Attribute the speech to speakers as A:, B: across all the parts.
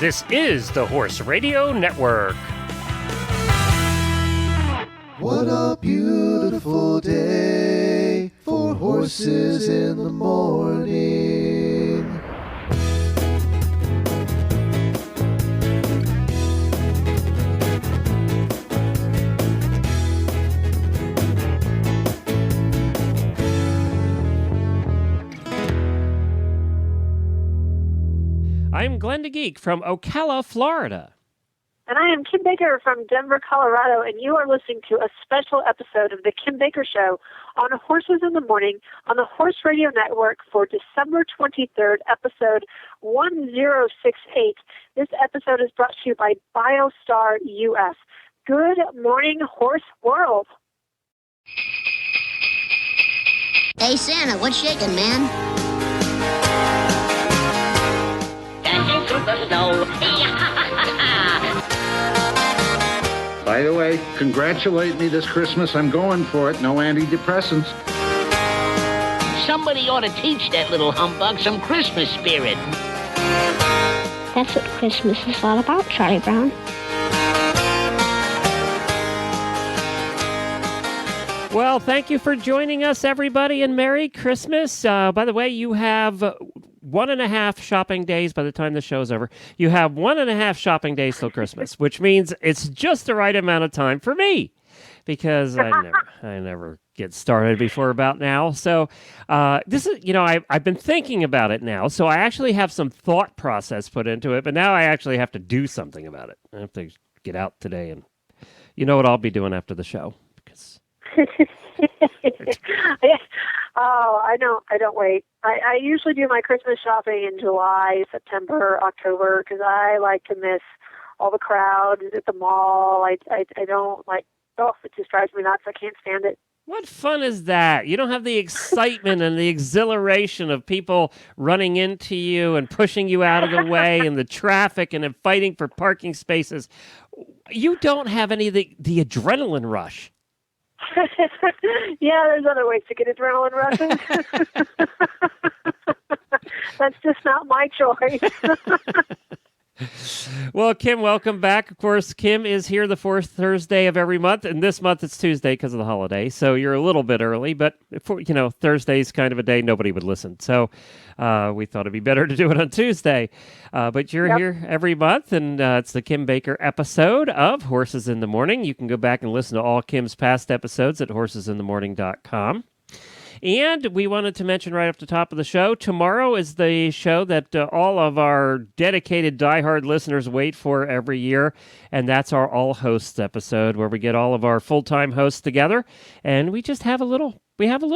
A: This is the Horse Radio Network.
B: What a beautiful day for horses in the morning.
A: I'm Glenn the Geek from Ocala, Florida.
C: And I am Kim Baker from Denver, Colorado, and you are listening to a special episode of The Kim Baker Show on Horses in the Morning on the Horse Radio Network for December 23rd, episode 1068. This episode is brought to you by BioStar US. Good morning, Horse World.
D: Hey, Santa, what's shaking, man?
E: Dashing through the snow.
F: By the way, congratulate me this Christmas. I'm going for it. No antidepressants.
E: Somebody ought to teach that little humbug some Christmas spirit.
G: That's what Christmas is all about, Charlie Brown.
A: Well, thank you for joining us, everybody, and Merry Christmas. By the way, you have 1.5 shopping days by the time the show's over. You have 1.5 shopping days till Christmas, which means it's just the right amount of time for me because I never get started before about now. So this is, I've been thinking about it now. So I actually have some thought process put into it, but now I actually have to do something about it. I have to get out today, and you know what I'll be doing after the show because.
C: Oh, I don't wait. I usually do my Christmas shopping in July, September, October, because I like to miss all the crowds at the mall. I don't like, it just drives me nuts. I can't stand it.
A: What fun is that? You don't have the excitement and the exhilaration of people running into you and pushing you out of the way and the traffic and then fighting for parking spaces. You don't have any of the adrenaline rush.
C: Yeah, there's other ways to get adrenaline rushes. That's just not my choice.
A: Well, Kim, welcome back. Of course, Kim is here the fourth Thursday of every month, and this month it's Tuesday because of the holiday, so you're a little bit early, but Thursday's kind of a day nobody would listen, so we thought it'd be better to do it on Tuesday. But you're here every month, and it's the Kim Baker episode of Horses in the Morning. You can go back and listen to all Kim's past episodes at horsesinthemorning.com. And we wanted to mention right off the top of the show, tomorrow is the show that all of our dedicated diehard listeners wait for every year, and that's our All Hosts episode where we get all of our full-time hosts together, and we just have a little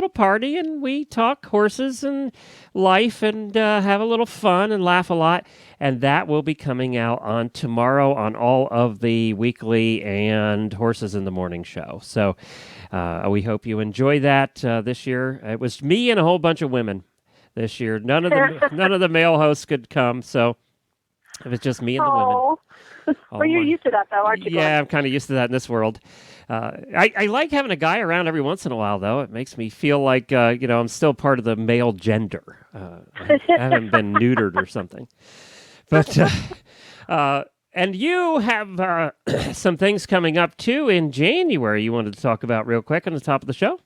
A: party, and we talk horses and life and have a little fun and laugh a lot, and that will be coming out on tomorrow on all of the weekly and Horses in the Morning show. So we hope you enjoy that this year. It was me and a whole bunch of women this year. None of the male hosts could come, so it was just me and the women.
C: Well, you're used to that, though, aren't you?
A: Yeah, I'm kind of used to that in this world. I like having a guy around every once in a while, though. It makes me feel like, I'm still part of the male gender. I haven't been neutered or something. But, and you have some things coming up, too, in January you wanted to talk about real quick on the top of the show?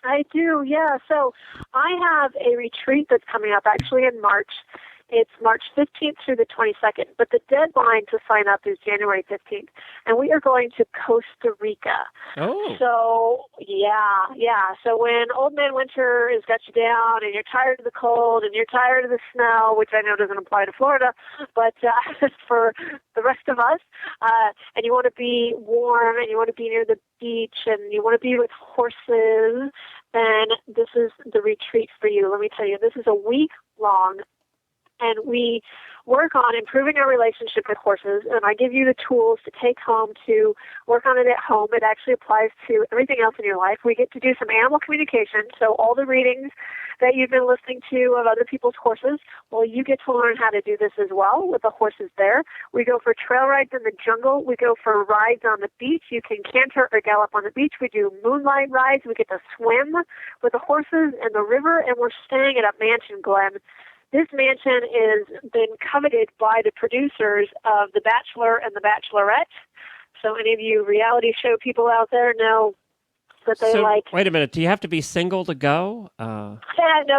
C: I do, yeah. So I have a retreat that's coming up actually in March. It's March 15th through the 22nd, but the deadline to sign up is January 15th, and we are going to Costa Rica.
A: Oh.
C: So, yeah. So when Old Man Winter has got you down and you're tired of the cold and you're tired of the snow, which I know doesn't apply to Florida, but for the rest of us, and you want to be warm and you want to be near the beach and you want to be with horses, then this is the retreat for you. Let me tell you, this is a week-long, and we work on improving our relationship with horses, and I give you the tools to take home to work on it at home. It actually applies to everything else in your life. We get to do some animal communication, so all the readings that you've been listening to of other people's horses, well, you get to learn how to do this as well with the horses there. We go for trail rides in the jungle. We go for rides on the beach. You can canter or gallop on the beach. We do moonlight rides. We get to swim with the horses in the river, and we're staying at a mansion, Glenn, This mansion is been coveted by the producers of The Bachelor and The Bachelorette. So any of you reality show people out there know that they like.
A: Wait a minute. Do you have to be single to go?
C: No,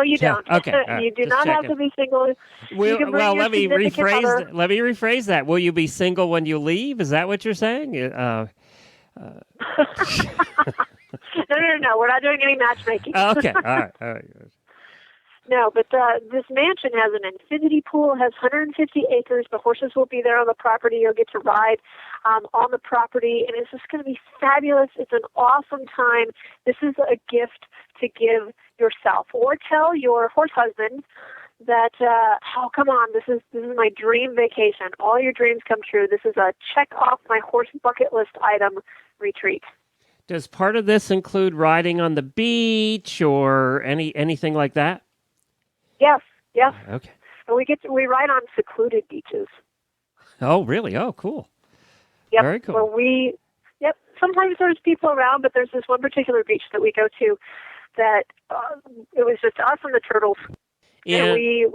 C: you don't.
A: Okay. All right,
C: you do
A: just
C: not have
A: checking.
C: to be single. You can bring your
A: let me
C: significant other.
A: rephrase that. Will you be single when you leave? Is that what you're saying?
C: No. We're not doing any matchmaking.
A: Okay. All right.
C: No, but this mansion has an infinity pool, has 150 acres. The horses will be there on the property. You'll get to ride on the property, and it's just going to be fabulous. It's an awesome time. This is a gift to give yourself, or tell your horse husband that, oh, come on, this is my dream vacation. All your dreams come true. This is a check off my horse bucket list item retreat.
A: Does part of this include riding on the beach or anything like that?
C: Yes.
A: Okay.
C: And we ride on secluded beaches.
A: Oh, really? Oh, cool.
C: Yep.
A: Very cool.
C: Where sometimes there's people around, but there's this one particular beach that we go to that it was just us and the turtles. And we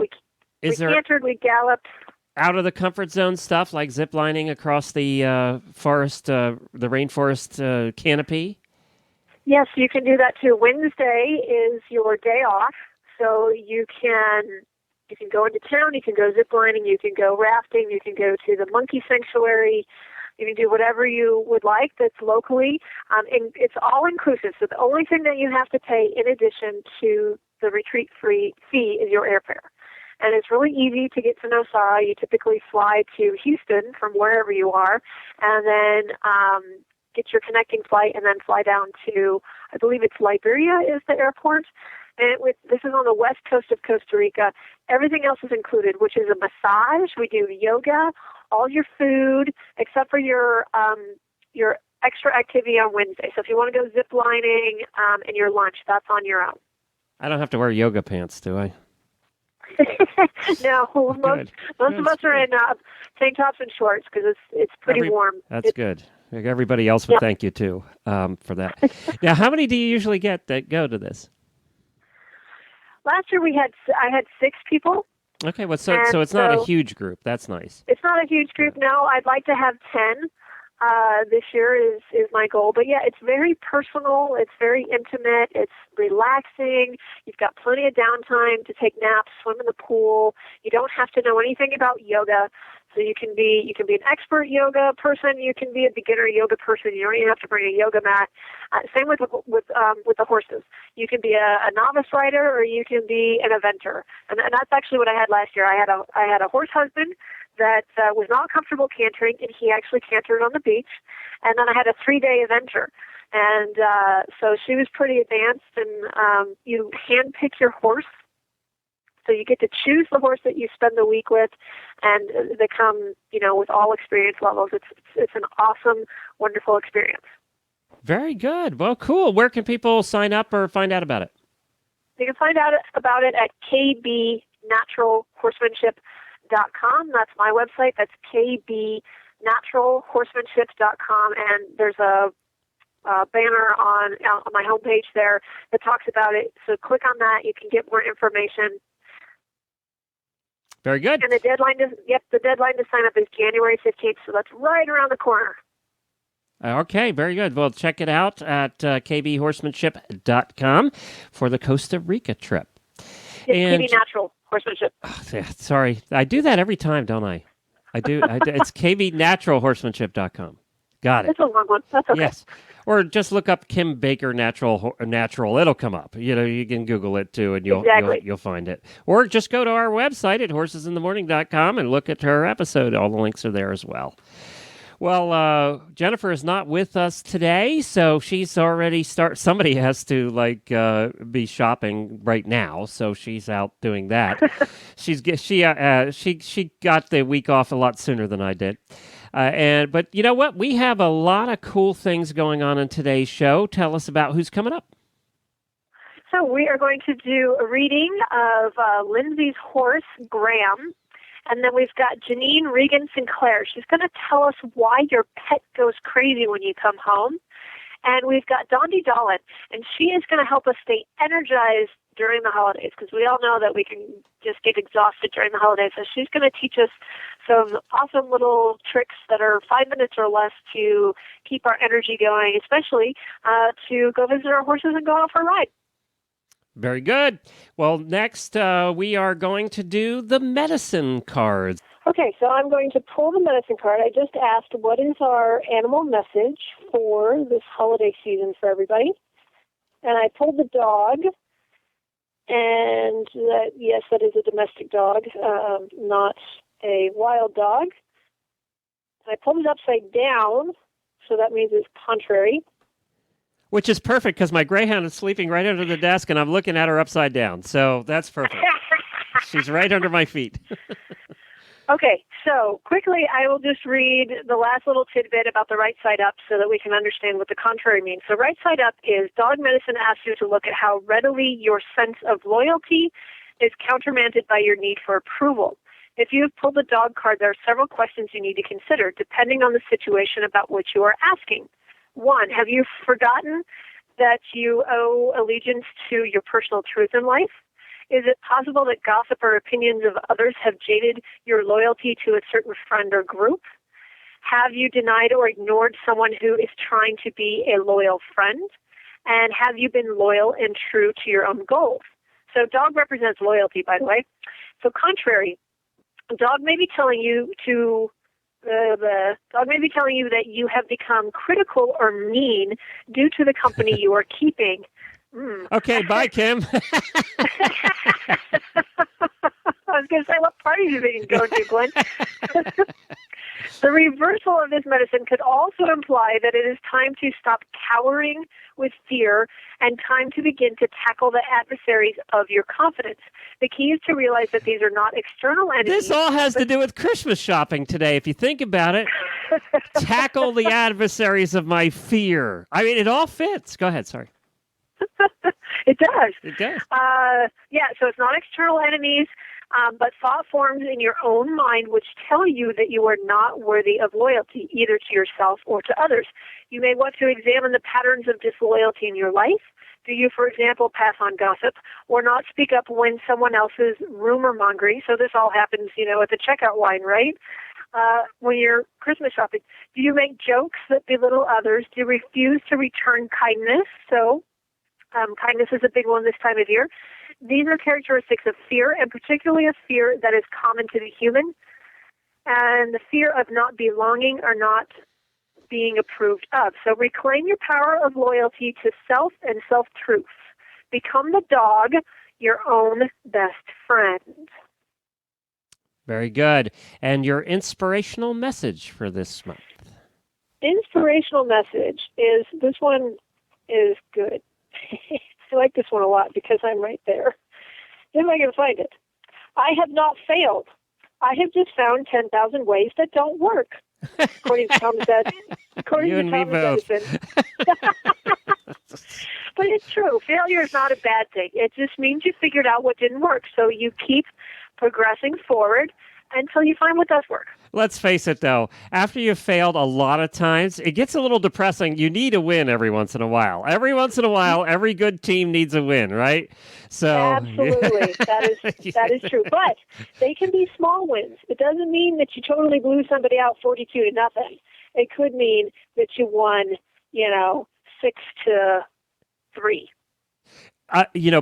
C: cantered, we galloped.
A: Out of the comfort zone stuff like zip lining across the forest, the rainforest canopy?
C: Yes, you can do that too. Wednesday is your day off, so you can go into town, you can go zip lining, you can go rafting, you can go to the monkey sanctuary, you can do whatever you would like that's locally, and it's all inclusive. So the only thing that you have to pay in addition to the retreat fee is your airfare. And it's really easy to get to Nosara. You typically fly to Houston from wherever you are, and then get your connecting flight, and then fly down to, I believe it's Liberia is the airport. And this is on the west coast of Costa Rica. Everything else is included, which is a massage. We do yoga, all your food, except for your extra activity on Wednesday. So if you want to go zip lining and your lunch, that's on your own.
A: I don't have to wear yoga pants, do I?
C: No, most of us are in tank tops and shorts because it's pretty warm.
A: That's good. Everybody else would thank you too for that. Now, how many do you usually get that go to this?
C: Last year I had 6 people.
A: Okay, well, so it's not a huge group. That's nice.
C: It's not a huge group. No, I'd like to have 10. This year is my goal. But yeah, it's very personal. It's very intimate. It's relaxing. You've got plenty of downtime to take naps, swim in the pool. You don't have to know anything about yoga. So you can be an expert yoga person. You can be a beginner yoga person. You don't even have to bring a yoga mat. Same with the horses. You can be a novice rider, or you can be an eventer. And that's actually what I had last year. I had a horse husband that was not comfortable cantering, and he actually cantered on the beach. And then I had a 3-day eventer. And so she was pretty advanced, and you handpick your horse. So you get to choose the horse that you spend the week with, and they come, with all experience levels. It's an awesome, wonderful experience.
A: Very good. Well, cool. Where can people sign up or find out about it?
C: You can find out about it at kbnaturalhorsemanship.com. That's my website. That's kbnaturalhorsemanship.com, and there's a banner on my homepage there that talks about it. So click on that. You can get more information.
A: Very good.
C: And the deadline to sign up is January 15th, so that's right around the corner.
A: Okay, very good. Well, check it out at kbhorsemanship.com for the Costa Rica trip.
C: It's KB Natural Horsemanship.
A: Oh, yeah, sorry. I do that every time, don't I? I do. It's kbnaturalhorsemanship.com. Got it.
C: It's a long one. That's okay.
A: Yes. Or just look up Kim Baker Natural. It'll come up. You can Google it too, and you'll find it. Or just go to our website at horsesinthemorning.com and look at her episode. All the links are there as well. Well, Jennifer is not with us today, so she's already somebody has to be shopping right now, so she's out doing that. She got the week off a lot sooner than I did. But you know what? We have a lot of cool things going on in today's show. Tell us about who's coming up.
C: So we are going to do a reading of Lindsay's horse, Graham. And then we've got Janine Regan Sinclair. She's going to tell us why your pet goes crazy when you come home. And we've got Dondi Dahlin, and she is going to help us stay energized during the holidays, because we all know that we can just get exhausted during the holidays. So she's going to teach us some awesome little tricks that are 5 minutes or less to keep our energy going, especially to go visit our horses and go out for a ride.
A: Very good. Well, next we are going to do the medicine cards.
H: Okay, so I'm going to pull the medicine card. I just asked, what is our animal message for this holiday season for everybody? And I pulled the dog, and yes, that is a domestic dog, not a wild dog. I pulled it upside down, so that means it's contrary.
A: Which is perfect, because my greyhound is sleeping right under the desk, and I'm looking at her upside down. So that's perfect. She's right under my feet.
C: Okay, so quickly I will just read the last little tidbit about the right side up so that we can understand what the contrary means. So right side up is dog medicine asks you to look at how readily your sense of loyalty is countermanded by your need for approval. If you've pulled the dog card, there are several questions you need to consider depending on the situation about which you are asking. 1, have you forgotten that you owe allegiance to your personal truth in life? Is it possible that gossip or opinions of others have jaded your loyalty to a certain friend or group? Have you denied or ignored someone who is trying to be a loyal friend? And have you been loyal and true to your own goals? So dog represents loyalty, by the way. So contrary, dog may be telling you the dog may be telling you that you have become critical or mean due to the company you are keeping.
A: Okay, bye, Kim.
C: I was going to say, what parties are they going to, Glenn? The reversal of this medicine could also imply that it is time to stop cowering with fear and time to begin to tackle the adversaries of your confidence. The key is to realize that these are not external enemies.
A: This all has to do with Christmas shopping today, if you think about it. Tackle the adversaries of my fear. I mean, it all fits. Go ahead, sorry.
C: It does.
A: It does.
C: Yeah, so it's not external enemies, but thought forms in your own mind which tell you that you are not worthy of loyalty, either to yourself or to others. You may want to examine the patterns of disloyalty in your life. Do you, for example, pass on gossip or not speak up when someone else is rumor mongering? So this all happens, at the checkout line, right? When you're Christmas shopping. Do you make jokes that belittle others? Do you refuse to return kindness? So kindness is a big one this time of year. These are characteristics of fear, and particularly a fear that is common to the human, and the fear of not belonging or not being approved of. So reclaim your power of loyalty to self and self-truth. Become the dog, your own best friend.
A: Very good. And your inspirational message for this month?
H: Inspirational message is, this one is good. I like this one a lot because I'm right there. If I can find it. I have not failed. I have just found 10,000 ways that don't work. According to Thomas Edison. But it's true. Failure is not a bad thing. It just means you figured out what didn't work. So you keep progressing forward until you find what does work.
A: Let's face it, though. After you've failed a lot of times, it gets a little depressing. You need a win every once in a while. Every once in a while, every good team needs a win, right? So
H: absolutely. That is true. But they can be small wins. It doesn't mean that you totally blew somebody out 42-0. It could mean that you won, 6-3.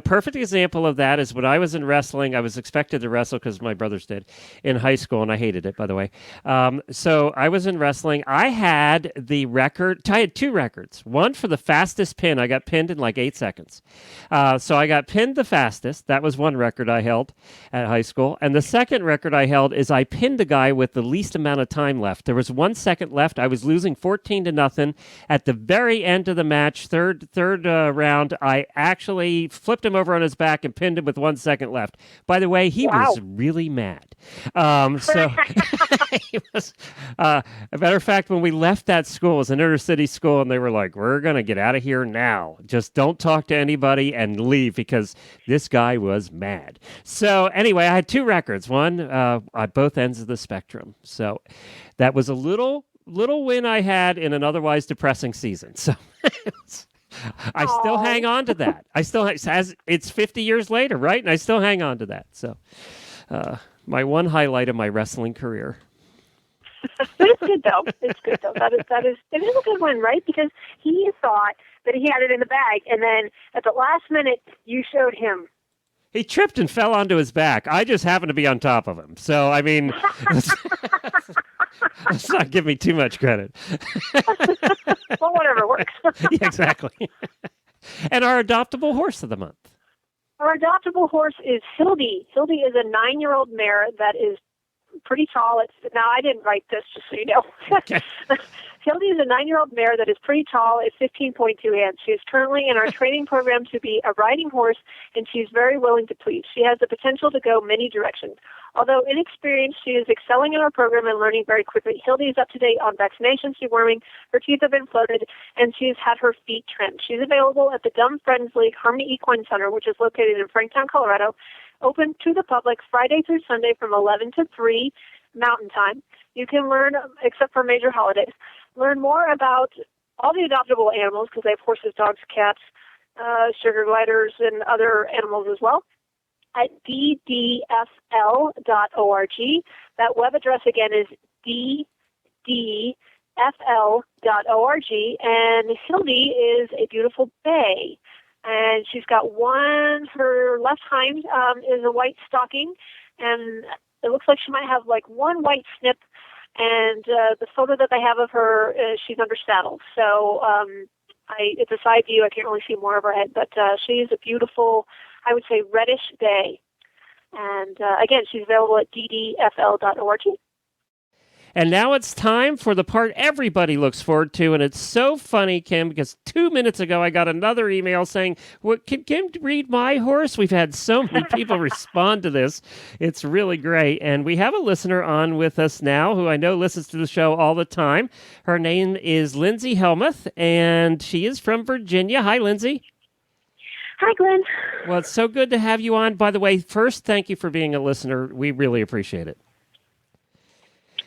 A: Perfect example of that is when I was in wrestling. I was expected to wrestle because my brothers did in high school, and I hated it, by the way. So I was in wrestling. I had the record. I had 2 records. One for the fastest pin. I got pinned in like 8 seconds. So I got pinned the fastest. That was one record I held at high school. And the second record I held is I pinned the guy with the least amount of time left. There was 1 second left. I was losing 14-0 at the very end of the match. Third round. I actually flipped him over on his back and pinned him with 1 second left. By the way, he was really mad. So he was, a matter of fact, when we left that school, it was an inner city school, and they were like, we're going to get out of here now. Just don't talk to anybody and leave, because this guy was mad. So anyway, I had 2 records, one at both ends of the spectrum. So that was a little little win I had in an otherwise depressing season. So I still hang on to that. It's 50 years later, right? And I still hang on to that. So my one highlight of my wrestling career.
H: But it's good though. It's good though. It is a good one, right? Because he thought that he had it in the bag, and then at the last minute, you showed him.
A: He tripped and fell onto his back. I just happened to be on top of him. So, I mean, let's not give me too much credit.
H: Well, whatever works.
A: Yeah, exactly. And our adoptable horse of the month.
H: Our adoptable horse is Hildy. Hildy is a 9-year-old mare that is pretty tall. Now, I didn't write this, just so you know.
A: Okay.
H: Hildy is a 9-year-old mare that is pretty tall at 15.2 hands. She is currently in our training program to be a riding horse, and she's very willing to please. She has the potential to go many directions. Although inexperienced, she is excelling in our program and learning very quickly. Hildy is up to date on vaccinations, deworming, her teeth have been floated, and she's had her feet trimmed. She's available at the Dumb Friends League Harmony Equine Center, which is located in Franktown, Colorado, open to the public Friday through Sunday from 11 to 3 Mountain Time. You can learn, except for major holidays, learn more about all the adoptable animals, because they have horses, dogs, cats, sugar gliders, and other animals as well, at ddfl.org. That web address again is ddfl.org. And Hildy is a beautiful bay. And she's got her left hind is a white stocking, and it looks like she might have like one white snip. And the photo that I have of her, she's under saddle. So it's a side view. I can't really see more of her head, but she is a beautiful, I would say, reddish bay. And again, she's available at ddfl.org.
A: And now it's time for the part everybody looks forward to. And it's so funny, Kim, because 2 minutes ago I got another email saying, can Kim read my horse? We've had so many people respond to this. It's really great. And we have a listener on with us now who I know listens to the show all the time. Her name is Lindsay Helmuth, and she is from Virginia. Hi, Lindsay.
I: Hi, Glenn.
A: Well, it's so good to have you on. By the way, first, thank you for being a listener. We really appreciate it.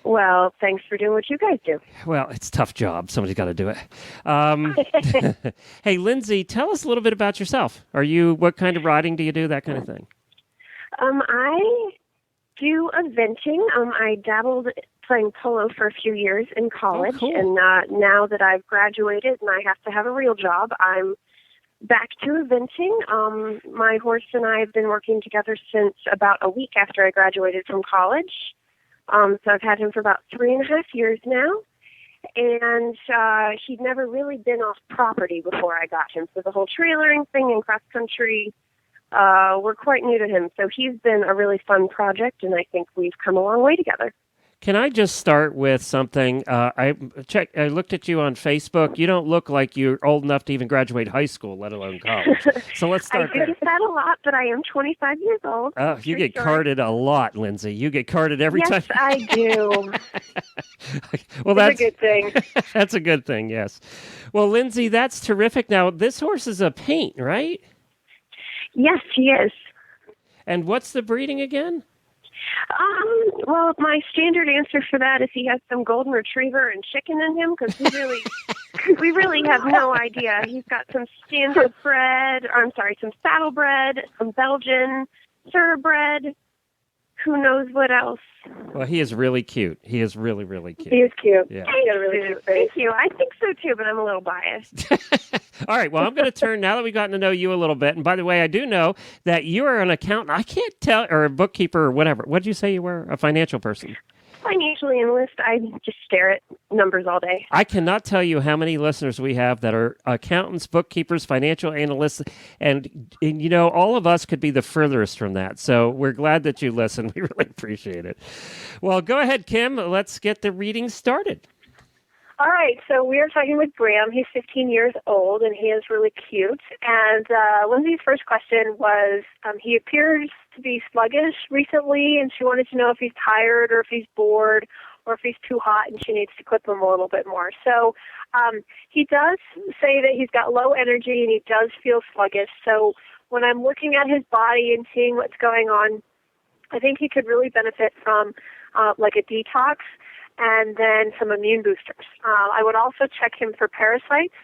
I: Well, thanks for doing what you guys do.
A: Well, it's a tough job. Somebody's got to do it. Hey, Lindsay, tell us a little bit about yourself. What kind of riding do you do, that kind of thing?
I: I do eventing. I dabbled playing polo for a few years in college, and now that I've graduated and I have to have a real job, I'm back to eventing. My horse and I have been working together since about a week after I graduated from college. So I've had him for about 3.5 years now, and he'd never really been off property before I got him. So the whole trailering thing and cross country, we're quite new to him. So he's been a really fun project, and I think we've come a long way together.
A: Can I just start with something? I looked at you on Facebook. You don't look like you're old enough to even graduate high school, let alone college. So let's start there.
I: I do get that a lot, but I am 25 years old.
A: Oh, you get carded a lot, Lindsay. You get carded every time.
I: Yes, I do.
A: Well,
H: that's a good thing.
A: That's a good thing, yes. Well, Lindsay, that's terrific. Now, this horse is a paint, right?
I: Yes, he is.
A: And what's the breeding again?
I: Well, my standard answer for that is he has some golden retriever and chicken in him, because we really have no idea. He's got some some saddlebred, some Belgian, thoroughbred, who knows what else.
A: Well, he is really cute. He is really, really cute.
H: He is cute.
A: Yeah.
H: He's got a really cute face.
I: Thank you. I think so too, but I'm a little biased.
A: All right. Well, I'm going to turn, now that we've gotten to know you a little bit, and by the way, I do know that you are an accountant. I can't tell, or a bookkeeper or whatever. What did you say you were? A financial person?
I: Financially analyst. I just stare at numbers all day.
A: I cannot tell you how many listeners we have that are accountants, bookkeepers, financial analysts, and all of us could be the furthest from that. So we're glad that you listen. We really appreciate it. Well, go ahead, Kim. Let's get the reading started.
H: All right, so we are talking with Graham. He's 15 years old, and he is really cute. And Lindsay's first question was, he appears to be sluggish recently, and she wanted to know if he's tired or if he's bored or if he's too hot and she needs to clip him a little bit more. So he does say that he's got low energy and he does feel sluggish. So when I'm looking at his body and seeing what's going on, I think he could really benefit from like a detox.
C: and then some immune boosters. I would also check him for parasites.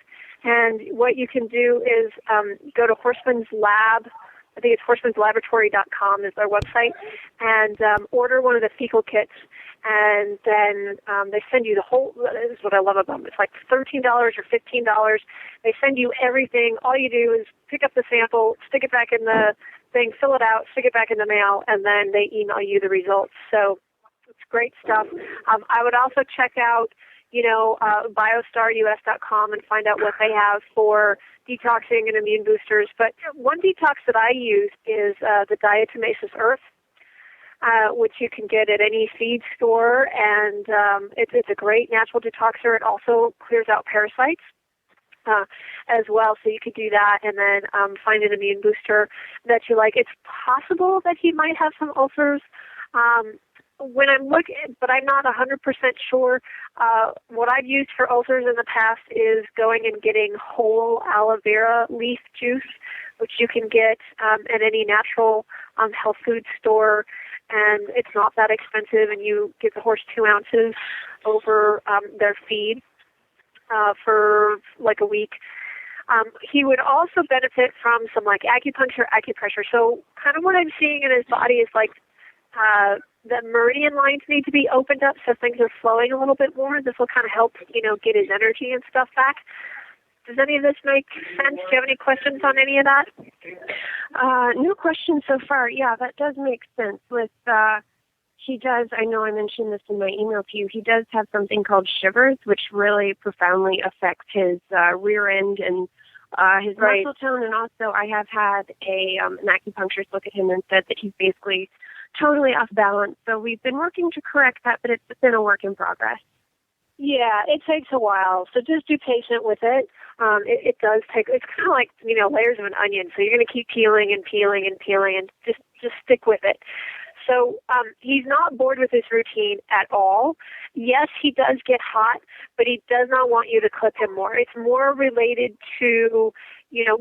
C: And what you can do is go to Horseman's Lab. I think it's horsemansLaboratory.com is their website, and order one of the fecal kits. And then they send you the whole. This is what I love about them. It's like $13 or $15. They send you everything. All you do is pick up the sample, stick it back in the thing, fill it out, stick it back in the mail, and then they email you the results. So it's great stuff. I would also check out, biostarus.com and find out what they have for detoxing and immune boosters. But one detox that I use is the diatomaceous earth, which you can get at any feed store, and it's a great natural detoxer. It also clears out parasites as well, so you could do that, and then find an immune booster that you like. It's possible that he might have some ulcers. When I'm looking, but I'm not 100% sure. What I've used for ulcers in the past is going and getting whole aloe vera leaf juice, which you can get at any natural health food store, and it's not that expensive, and you give the horse 2 ounces over their feed for like a week. He would also benefit from some like acupuncture, acupressure. So kind of what I'm seeing in his body is like the meridian lines need to be opened up so things are flowing a little bit more. This will kind of help, get his energy and stuff back. Does any of this make sense? Do you have any questions on any of that?
I: No questions so far. Yeah, that does make sense. With he does, I know I mentioned this in my email to you, he does have something called shivers, which really profoundly affects his rear end and his muscle tone. And also I have had an acupuncturist look at him and said that he's basically totally off balance. So we've been working to correct that, but it's been a work in progress.
C: Yeah, it takes a while. So just be patient with it. It does take, it's kind of like, layers of an onion. So you're going to keep peeling and peeling and peeling and just stick with it. So he's not bored with his routine at all. Yes, he does get hot, but he does not want you to clip him more. It's more related to,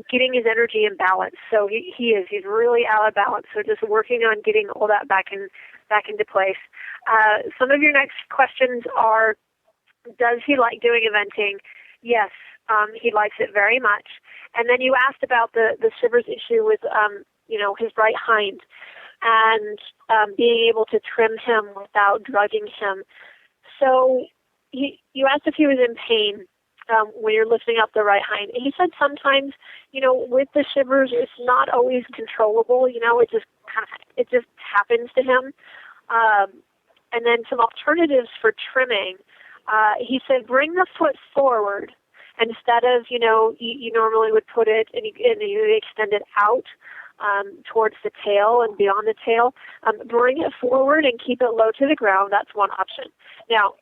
C: getting his energy in balance. So he's really out of balance. So just working on getting all that back into place. Some of your next questions are, does he like doing eventing? Yes, he likes it very much. And then you asked about the shivers issue with, his right hind and being able to trim him without drugging him. So you asked if he was in pain when you're lifting up the right hind. And he said sometimes, with the shivers, it's not always controllable. It just happens to him. And then some alternatives for trimming. He said, bring the foot forward instead of, you normally would put it and you extend it out towards the tail and beyond the tail. Bring it forward and keep it low to the ground. That's one option. Now,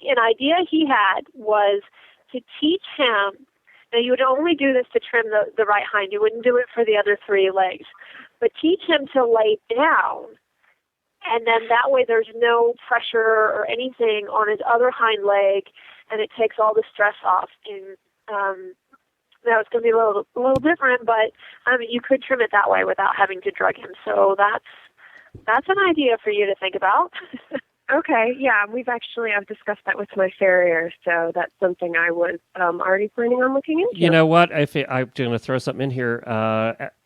C: an idea he had was to teach him. Now, you would only do this to trim the right hind. You wouldn't do it for the other 3 legs. But teach him to lay down, and then that way there's no pressure or anything on his other hind leg, and it takes all the stress off. And now it's going to be a little different, but you could trim it that way without having to drug him. So that's an idea for you to think about.
I: Okay, yeah, I've discussed that with my farrier, so that's something I was already planning on looking into.
A: You know what? I'm going to throw something in here.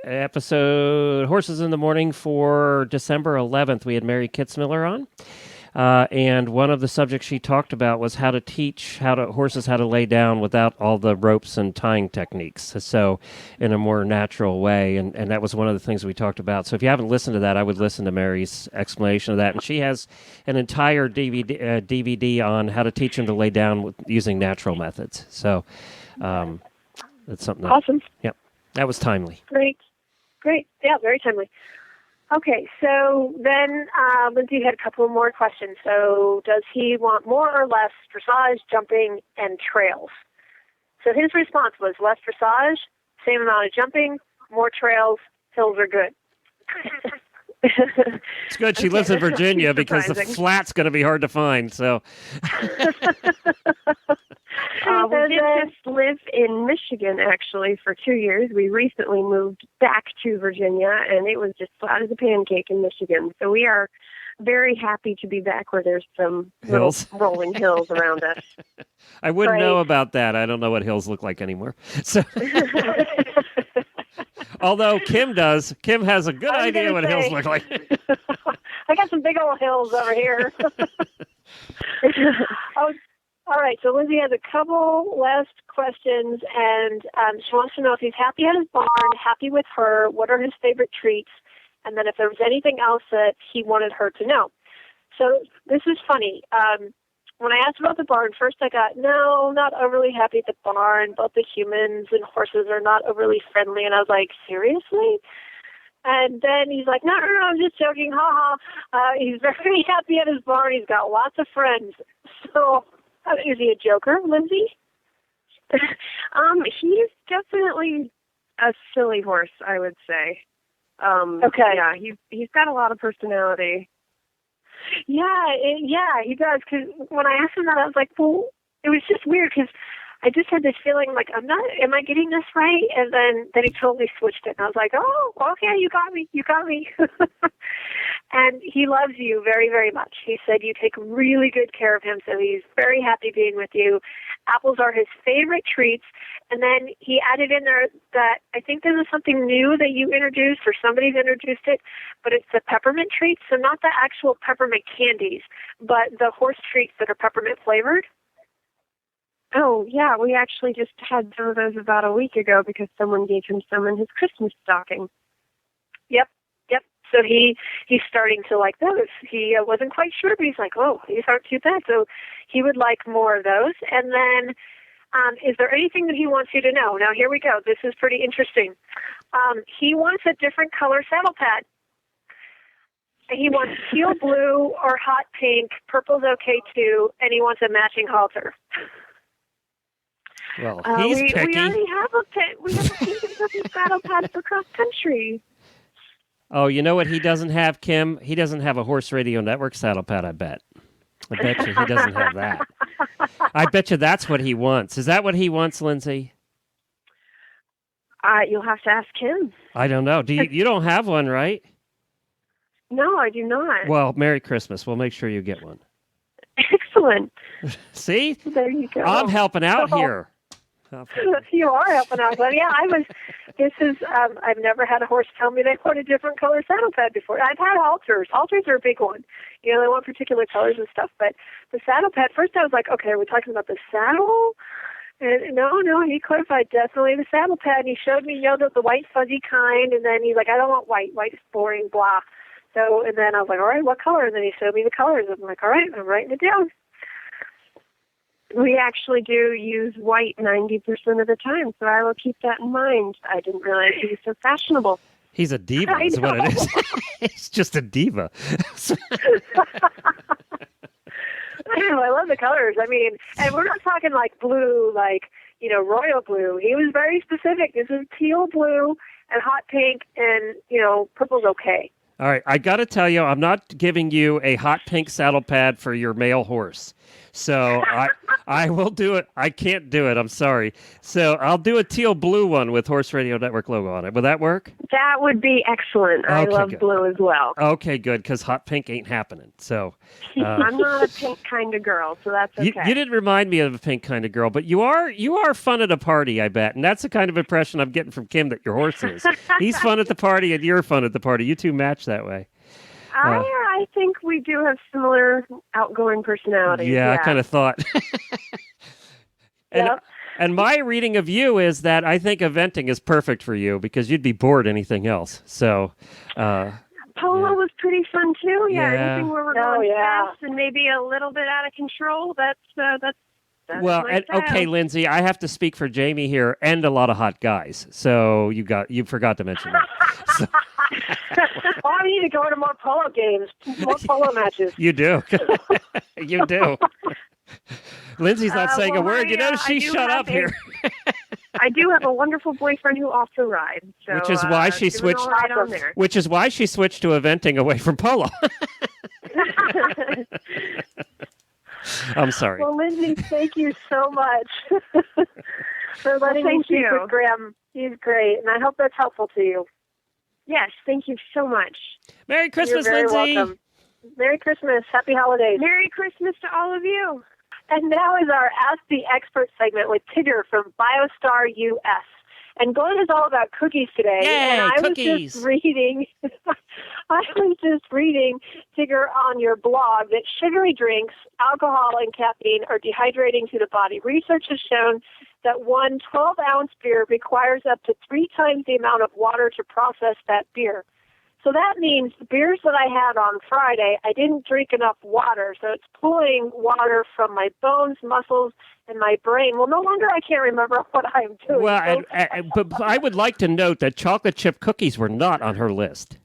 A: Episode Horses in the Morning for December 11th, we had Mary Kitzmiller on. And one of the subjects she talked about was how to teach horses how to lay down without all the ropes and tying techniques. So in a more natural way. And that was one of the things we talked about. So if you haven't listened to that, I would listen to Mary's explanation of that. And she has an entire DVD on how to teach them to lay down using natural methods. So that's something.
C: Awesome.
A: Yep. That was timely.
C: Great. Yeah, very timely. Okay, so then Lindsay had a couple more questions. So does he want more or less dressage, jumping, and trails? So his response was less dressage, same amount of jumping, more trails, hills are good.
A: It's good she lives in Virginia because the flat's going to be hard to find. So
I: we did just live in Michigan, actually, for 2 years. We recently moved back to Virginia, and it was just flat as a pancake in Michigan. So we are very happy to be back where there's some
A: Hills.
I: little rolling hills around us.
A: I wouldn't know
H: Right.
A: about that. I don't know what hills look like anymore. So, although Kim does, Kim has a good
H: I was
A: idea
H: gonna
A: what
H: say.
A: hills look like.
H: I got some big old hills over here. Oh, all right, so Lindsay has a couple last questions, and she wants to know if he's happy at his barn, happy with her, what are his favorite treats, and then if there was anything else that he wanted her to know. So this is funny. When I asked about the barn, first I got, no, not overly happy at the barn. Both the humans and horses are not overly friendly. And I was like, seriously? And then he's like, no, I'm just joking. Ha ha. He's very happy at his barn. He's got lots of friends. So is he a joker, Lindsay?
I: He's definitely a silly horse, I would say.
H: Okay.
I: Yeah, he's got a lot of personality.
H: Yeah, he does. Because when I asked him that, I was like, well, it was just weird because I just had this feeling like, am I getting this right? And then he totally switched it. And I was like, oh, okay, you got me. And he loves you very, very much. He said you take really good care of him, so he's very happy being with you. Apples are his favorite treats. And then he added in there that I think this is something new that you introduced, or somebody's introduced it, but it's the peppermint treats. So not the actual peppermint candies, but the horse treats that are peppermint flavored.
I: Oh, yeah, we actually just had some of those about a week ago because someone gave him some in his Christmas stocking.
H: Yep. So he's starting to like those. He wasn't quite sure, but he's like, oh, these aren't too bad. So he would like more of those. And then is there anything that he wants you to know? Now, here we go. This is pretty interesting. He wants a different color saddle pad. He wants teal blue or hot pink. Purple's okay, too. And he wants a matching halter.
A: Well, he's
I: we
A: picky.
I: already have a pink and purple saddle pad for cross country.
A: Oh, you know what he doesn't have, Kim? He doesn't have a Horse Radio Network saddle pad, I bet. I bet you he doesn't have that. I bet you that's what he wants. Is that what he wants, Lindsay?
I: You'll have to ask him.
A: I don't know. You don't have one, right?
I: No, I do not.
A: Well, Merry Christmas. We'll make sure you get one.
I: Excellent.
A: See?
H: There you go.
A: I'm helping out here.
H: You are helping out. But yeah, I've never had a horse tell me they want a different color saddle pad before. I've had halters. Halters are a big one. You know, they want particular colors and stuff. But the saddle pad, first I was like, okay, are we talking about the saddle? And no, he clarified definitely the saddle pad. And he showed me, the white fuzzy kind. And then he's like, I don't want white. White is boring, blah. So, and then I was like, all right, what color? And then he showed me the colors. I'm like, all right, I'm writing it down.
I: We actually do use white 90% of the time, so I will keep that in mind. I didn't realize he was so fashionable.
A: He's a diva, is what it is. He's just a diva.
H: I love the colors. I mean, and we're not talking like blue, like, royal blue. He was very specific. This is teal blue and hot pink, and, purple's okay.
A: All right, I got to tell you, I'm not giving you a hot pink saddle pad for your male horse. So I will do it. I can't do it. I'm sorry. So I'll do a teal blue one with Horse Radio Network logo on it. Will that work?
I: That would be excellent. I love
A: good.
I: blue as well.
A: Okay, good, because hot pink ain't happening. So
I: I'm not a pink kind of girl, so that's okay.
A: You didn't remind me of a pink kind of girl, but you are fun at a party, I bet. And that's the kind of impression I'm getting from Kim that your horse is. He's fun at the party, and you're fun at the party. You two match that way.
I: I think we do have outgoing personalities.
A: Yeah, I kind of thought.
H: Yep.
A: And my reading of you is that I think eventing is perfect for you because you'd be bored anything else. So,
I: Polo was pretty fun too. Yeah, anything where we're going fast and maybe a little bit out of control. That's
A: well,
I: my style.
A: Okay, Lindsay, I have to speak for Jamie here and a lot of hot guys. So you forgot to mention that. So.
H: Well, I need to go to more polo games, more polo matches.
A: You do. You do. Lindsay's not saying a word. She shut up here.
I: I do have a wonderful boyfriend who also rides. So,
A: which is why she switched. Which is why she switched to eventing away from polo. I'm sorry.
H: Well, Lindsay, thank you so much for letting me speak with Graham. He's great, and I hope that's helpful to you.
I: Yes, thank you so much.
A: Merry Christmas,
H: You're very
A: Lindsay.
H: welcome. Merry Christmas. Happy holidays.
I: Merry Christmas to all of you.
H: And now is our Ask the Expert segment with Tigger from BioStar US. And Glenn is all about cookies today.
A: Yay,
H: and I
A: cookies.
H: was just reading, Tigger, on your blog that sugary drinks, alcohol, and caffeine are dehydrating to the body. Research has shown that one 12-ounce beer requires up to 3 times the amount of water to process that beer. So that means the beers that I had on Friday, I didn't drink enough water. So it's pulling water from my bones, muscles, and my brain. Well, no wonder I can't remember what I'm doing.
A: Well, but I would like to note that chocolate chip cookies were not on her list.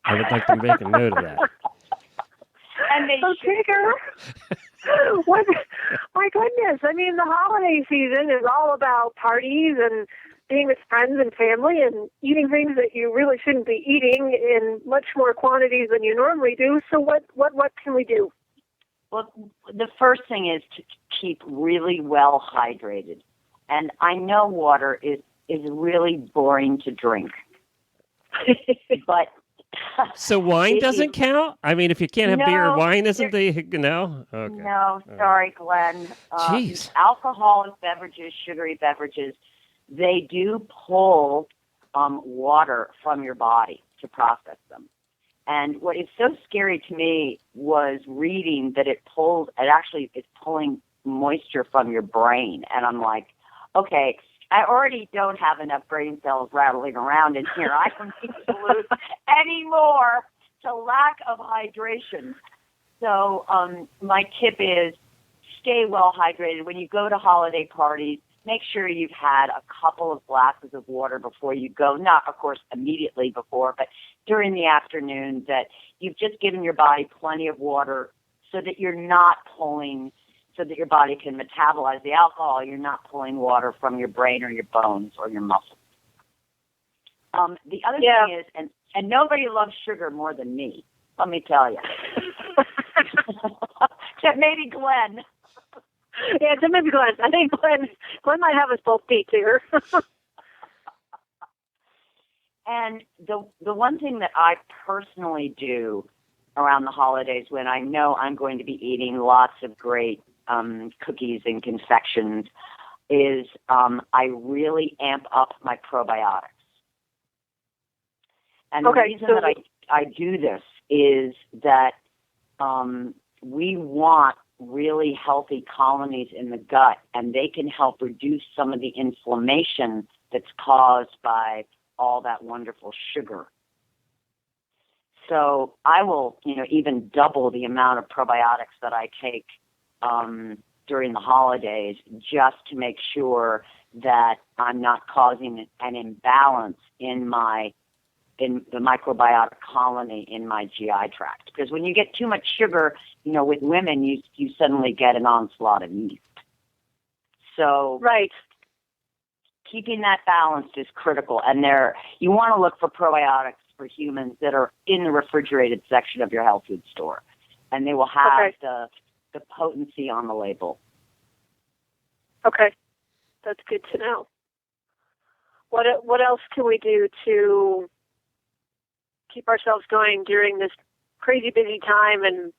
A: I would like to make a note of that.
I: And they
H: Tigger, what? My goodness. I mean, the holiday season is all about parties and being with friends and family and eating things that you really shouldn't be eating in much more quantities than you normally do. So what can we do?
J: Well, the first thing is to keep really well hydrated. And I know water is really boring to drink. But
A: so wine doesn't count? I mean, if you can't have beer, wine isn't no? Okay.
J: No, sorry, Glenn.
A: Jeez.
J: Alcoholic beverages, sugary beverages, they do pull water from your body to process them. And what is so scary to me was reading that it's pulling moisture from your brain. And I'm like, okay, I already don't have enough brain cells rattling around in here. I don't need to lose any more to lack of hydration. So my tip is stay well hydrated. When you go to holiday parties, make sure you've had a couple of glasses of water before you go. Not, of course, immediately before, but during the afternoon, that you've just given your body plenty of water so that you're not pulling, so that your body can metabolize the alcohol. You're not pulling water from your brain or your bones or your muscles. The other thing is, and nobody loves sugar more than me, let me tell you. Except maybe Glenn.
H: Yeah, so maybe Glenn. I think Glenn might have us both beat here.
J: And the one thing that I personally do around the holidays when I know I'm going to be eating lots of great cookies and confections is I really amp up my probiotics. And the reason that I do this is that we want really healthy colonies in the gut, and they can help reduce some of the inflammation that's caused by all that wonderful sugar. So I will, even double the amount of probiotics that I take during the holidays just to make sure that I'm not causing an imbalance in the microbiota colony in my GI tract. Because when you get too much sugar, with women, you suddenly get an onslaught of yeast. So keeping that balanced is critical. And you want to look for probiotics for humans that are in the refrigerated section of your health food store. And they will have the potency on the label.
H: Okay. That's good to know. What else can we do to keep ourselves going during this crazy busy time and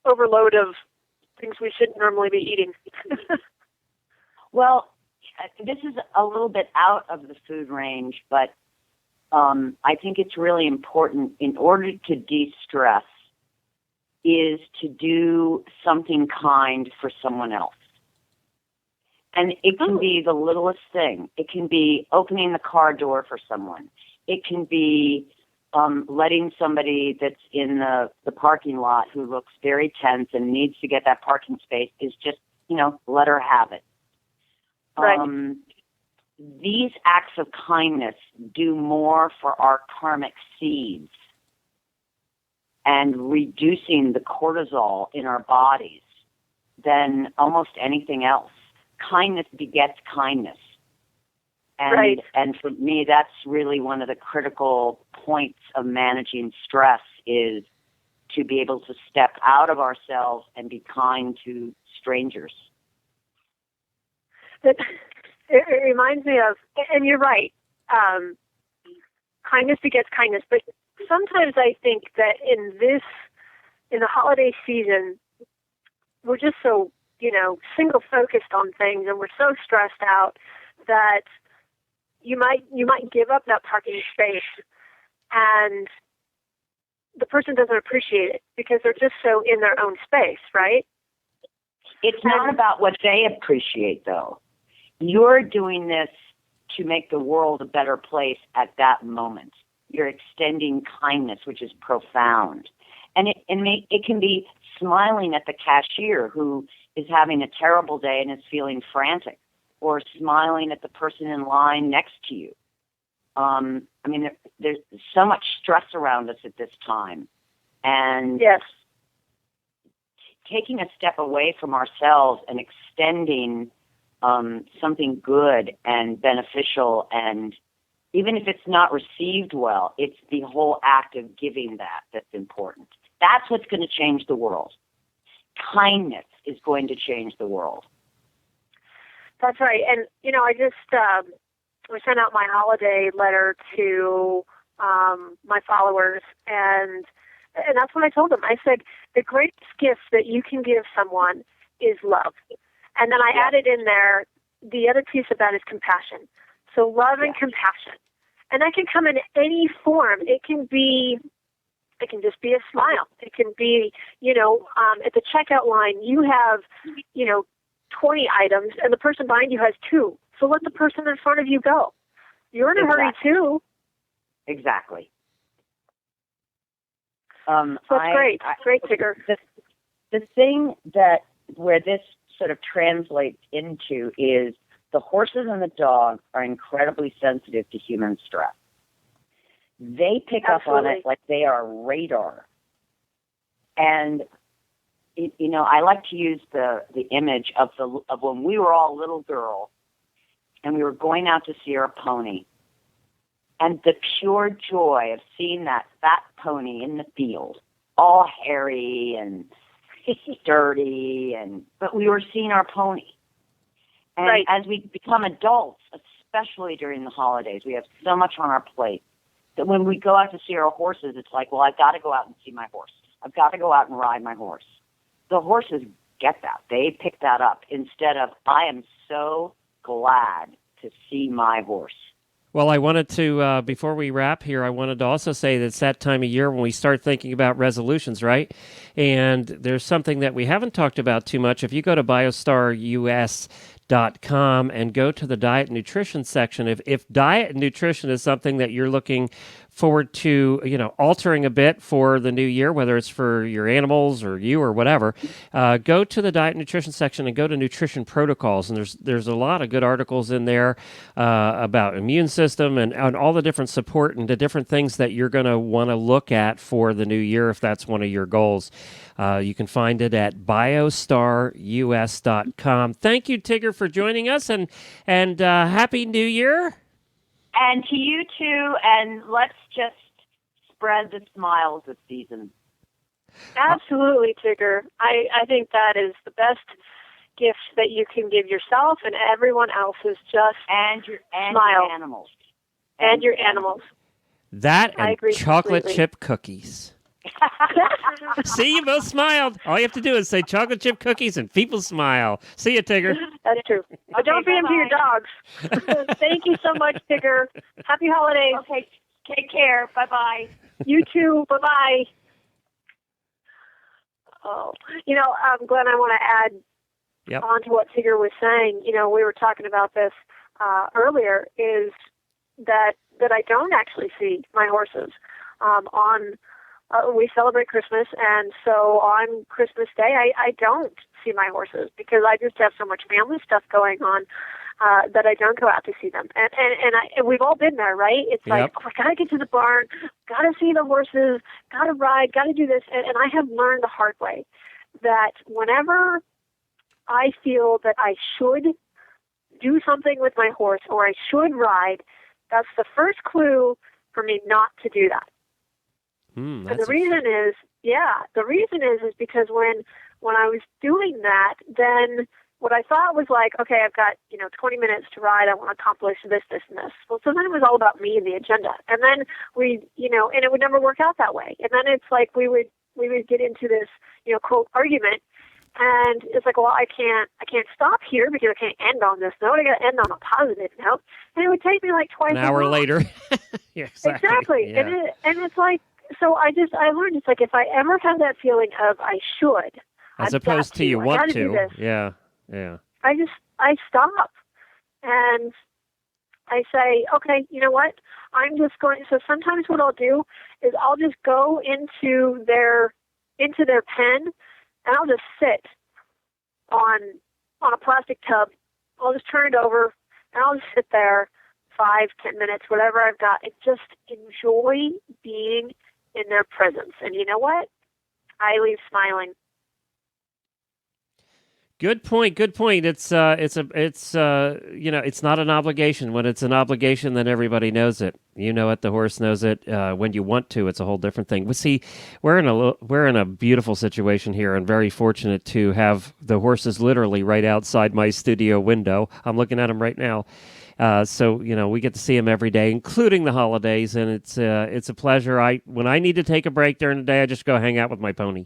H: overload of things we shouldn't normally be eating?
J: Well, this is a little bit out of the food range, but I think it's really important in order to de-stress is to do something kind for someone else. And it can be the littlest thing. It can be opening the car door for someone. It can be letting somebody that's in the parking lot who looks very tense and needs to get that parking space is just, let her have it.
H: Right.
J: These acts of kindness do more for our karmic seeds and reducing the cortisol in our bodies than almost anything else. Kindness begets kindness. And for me, that's really one of the critical points of managing stress is to be able to step out of ourselves and be kind to strangers.
H: It reminds me of, and you're right, kindness begets kindness, but sometimes I think that in this
C: in the holiday season, we're just so, single focused on things, and we're so stressed out that you might give up that parking space, and the person doesn't appreciate it because they're just so in their own space, right?
J: It's not about what they appreciate, though. You're doing this to make the world a better place at that moment. You're extending kindness, which is profound. And it can be smiling at the cashier who is having a terrible day and is feeling frantic, or smiling at the person in line next to you. There's so much stress around us at this time. And
C: yes,
J: taking a step away from ourselves and extending something good and beneficial, and even if it's not received well, it's the whole act of giving that's important. That's what's going to change the world. Kindness is going to change the world.
C: That's right. And, I just we sent out my holiday letter to my followers, and that's what I told them. I said, the greatest gift that you can give someone is love. And then I added in there, the other piece of that is compassion. So love and compassion. And that can come in any form. It can just be a smile. It can be, at the checkout line, you have, 20 items, and the person behind you has 2. So let the person in front of you go. You're in a hurry, too.
J: Exactly.
C: So that's great. Great, Tigger.
J: The thing where this sort of translates into is the horses and the dogs are incredibly sensitive to human stress. They pick up on it like they are radar. And, I like to use the image of when we were all little girls and we were going out to see our pony. And the pure joy of seeing that fat pony in the field, all hairy and dirty, but we were seeing our pony. And as we become adults, especially during the holidays, we have so much on our plate that when we go out to see our horses, it's like, well, I've got to go out and see my horse. I've got to go out and ride my horse. The horses get that. They pick that up instead of, I am so glad to see my horse.
A: Well, I wanted to, before we wrap here, I wanted to also say that it's that time of year when we start thinking about resolutions, right? And there's something that we haven't talked about too much. If you go to biostarus.com and go to the diet and nutrition section, if diet and nutrition is something that you're looking forward to, altering a bit for the new year, whether it's for your animals or you or whatever, go to the diet and nutrition section and go to nutrition protocols. And there's a lot of good articles in there about immune system and all the different support and the different things that you're going to want to look at for the new year if that's one of your goals. You can find it at biostarus.com. Thank you, Tigger, for joining us, and Happy New Year.
J: And to you too, and let's just spread the smiles this season.
C: Absolutely, Tigger. I think that is the best gift that you can give yourself and everyone else is just
J: your animals.
C: And your animals.
A: That
C: and
A: chocolate
C: completely.
A: chip cookies. See, you both smiled. All you have to do is say chocolate chip cookies and people smile. See you, Tigger.
C: That's true. Oh, don't feed them to your dogs. Thank you so much, Tigger. Happy holidays.
J: Okay, take care. Bye-bye.
C: You too. Bye-bye. Oh, Glenn, I want to add on to what Tigger was saying. We were talking about this earlier, is that I don't actually see my horses we celebrate Christmas, and so on Christmas Day, I don't see my horses because I just have so much family stuff going on that I don't go out to see them. And we've all been there, right? It's like, I got to get to the barn, got to see the horses, got to ride, got to do this. And I have learned the hard way that whenever I feel that I should do something with my horse or I should ride, that's the first clue for me not to do that. And the reason is because when I was doing that, then what I thought was like, okay, I've got, 20 minutes to ride. I want to accomplish this, this, and this. Well, so then it was all about me and the agenda. And then and it would never work out that way. And then it's like we would we would get into this, quote, argument. And it's like, well, I can't stop here because I can't end on this note. I got to end on a positive note. And it would take me like twice
A: an hour later. Yeah, exactly.
C: Yeah. And it's like, so I learned it's like if I ever have that feeling of I should,
A: as opposed to you want to. Yeah.
C: I stop and I say, okay, you know what? I'm just going. So sometimes what I'll do is I'll just go into their pen. And I'll just sit on a plastic tub. I'll just turn it over, and I'll just sit there 5, 10 minutes, whatever I've got, and just enjoy being in their presence. And you know what? I leave smiling.
A: Good point. It's not an obligation. When it's an obligation, then everybody knows it. You know it. The horse knows it. When you want to, it's a whole different thing. But see, we're in a beautiful situation here, and very fortunate to have the horses literally right outside my studio window. I'm looking at them right now. So we get to see them every day, including the holidays, and it's a pleasure. When I need to take a break during the day, I just go hang out with my pony.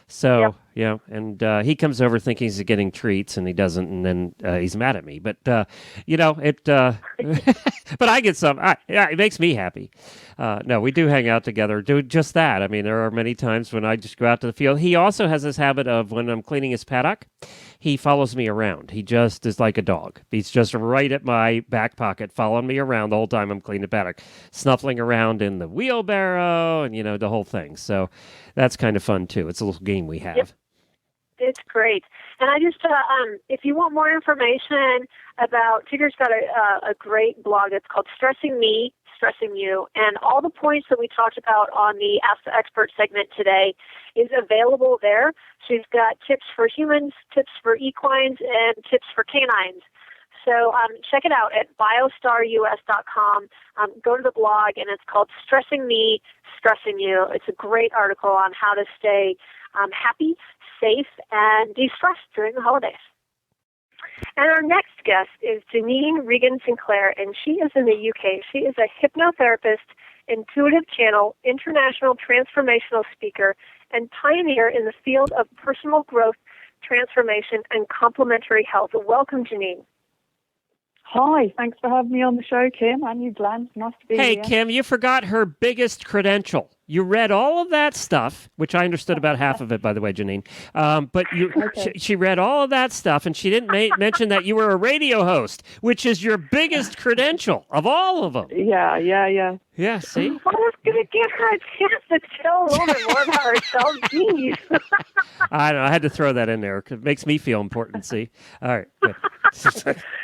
A: So,
C: yep.
A: And he comes over thinking he's getting treats, and he doesn't, and then he's mad at me. But, but I get some. It makes me happy. No, we do hang out together, do just that. I mean, there are many times when I just go out to the field. He also has this habit of when I'm cleaning his paddock, he follows me around. He just is like a dog. He's just right at my back pocket, following me around the whole time I'm cleaning the paddock, snuffling around in the wheelbarrow and, the whole thing. So that's kind of fun, too. It's a little game we have.
C: Yep. It's great. And I just, if you want more information about, Tigger's got a great blog. It's called Stressing Me, Stressing You. And all the points that we talked about on the Ask the Expert segment today is available there. She's got tips for humans, tips for equines, and tips for canines. So check it out at biostarus.com. Go to the blog, and it's called Stressing Me, Stressing You. It's a great article on how to stay happy, safe, and de-stressed during the holidays. And our next guest is Janine Regan Sinclair, and she is in the UK. She is a hypnotherapist, intuitive channel, international transformational speaker, and pioneer in the field of personal growth, transformation, and complementary health. Welcome, Janine.
K: Hi, thanks for having me on the show, Kim, and you, Glenn. Nice to be here.
A: Hey, Kim, you forgot her biggest credential. You read all of that stuff, which I understood about half of it, by the way, Janine. But she read all of that stuff, and she didn't mention that you were a radio host, which is your biggest credential of all of them.
K: Yeah.
A: Yeah, see?
C: I was going to give her a chance to tell a little bit more about herself. Jeez.
A: I don't know. I had to throw that in there because it makes me feel important, see? All right. Good.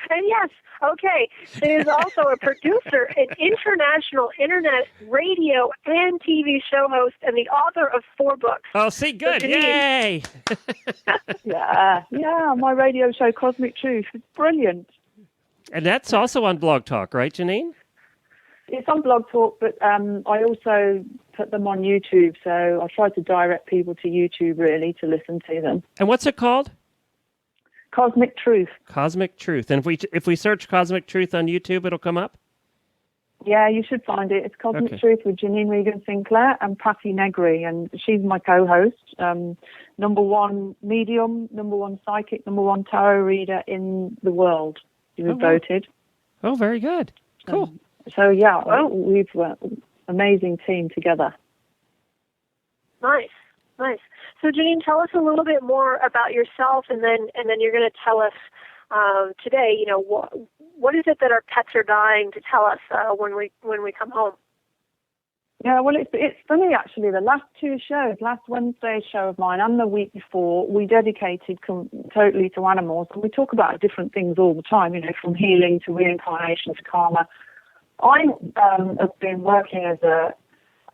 C: And yes, okay, she is also a producer, an international internet radio and TV show host, and the author of 4 books.
A: Oh, see, good. So, yay!
K: Yeah, my radio show, Cosmic Truth. It's brilliant.
A: And that's also on Blog Talk, right, Janine?
K: It's on Blog Talk, but I also put them on YouTube, so I try to direct people to YouTube, really, to listen to them.
A: And what's it called?
K: Cosmic Truth.
A: Cosmic Truth. And if we search Cosmic Truth on YouTube, it'll come up?
K: Yeah, you should find it. It's Cosmic Truth with Janine Regan Sinclair and Patty Negri, and she's my co-host. #1 medium, #1 psychic, #1 tarot reader in the world. She was voted.
A: Oh, very good. Cool.
K: We've an amazing team together.
C: Nice. So, Janine, tell us a little bit more about yourself, and then you're going to tell us today. What is it that our pets are dying to tell us when we come home?
K: Yeah, well, it's funny actually. The last 2 shows, last Wednesday's show of mine and the week before, we dedicated totally to animals, and we talk about different things all the time. From healing to reincarnation to karma. I have been working as a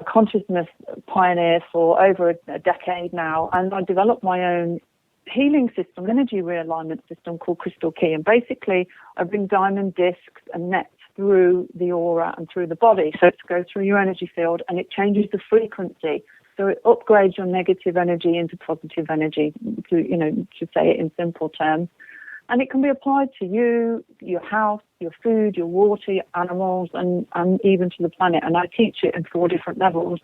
K: consciousness pioneer for over a decade now, and I developed my own healing system, energy realignment system called Crystal Key. And basically, I bring diamond discs and nets through the aura and through the body, so it goes through your energy field, and it changes the frequency. So it upgrades your negative energy into positive energy, to say it in simple terms. And it can be applied to you, your house, your food, your water, your animals, and even to the planet. And I teach it in 4 different levels.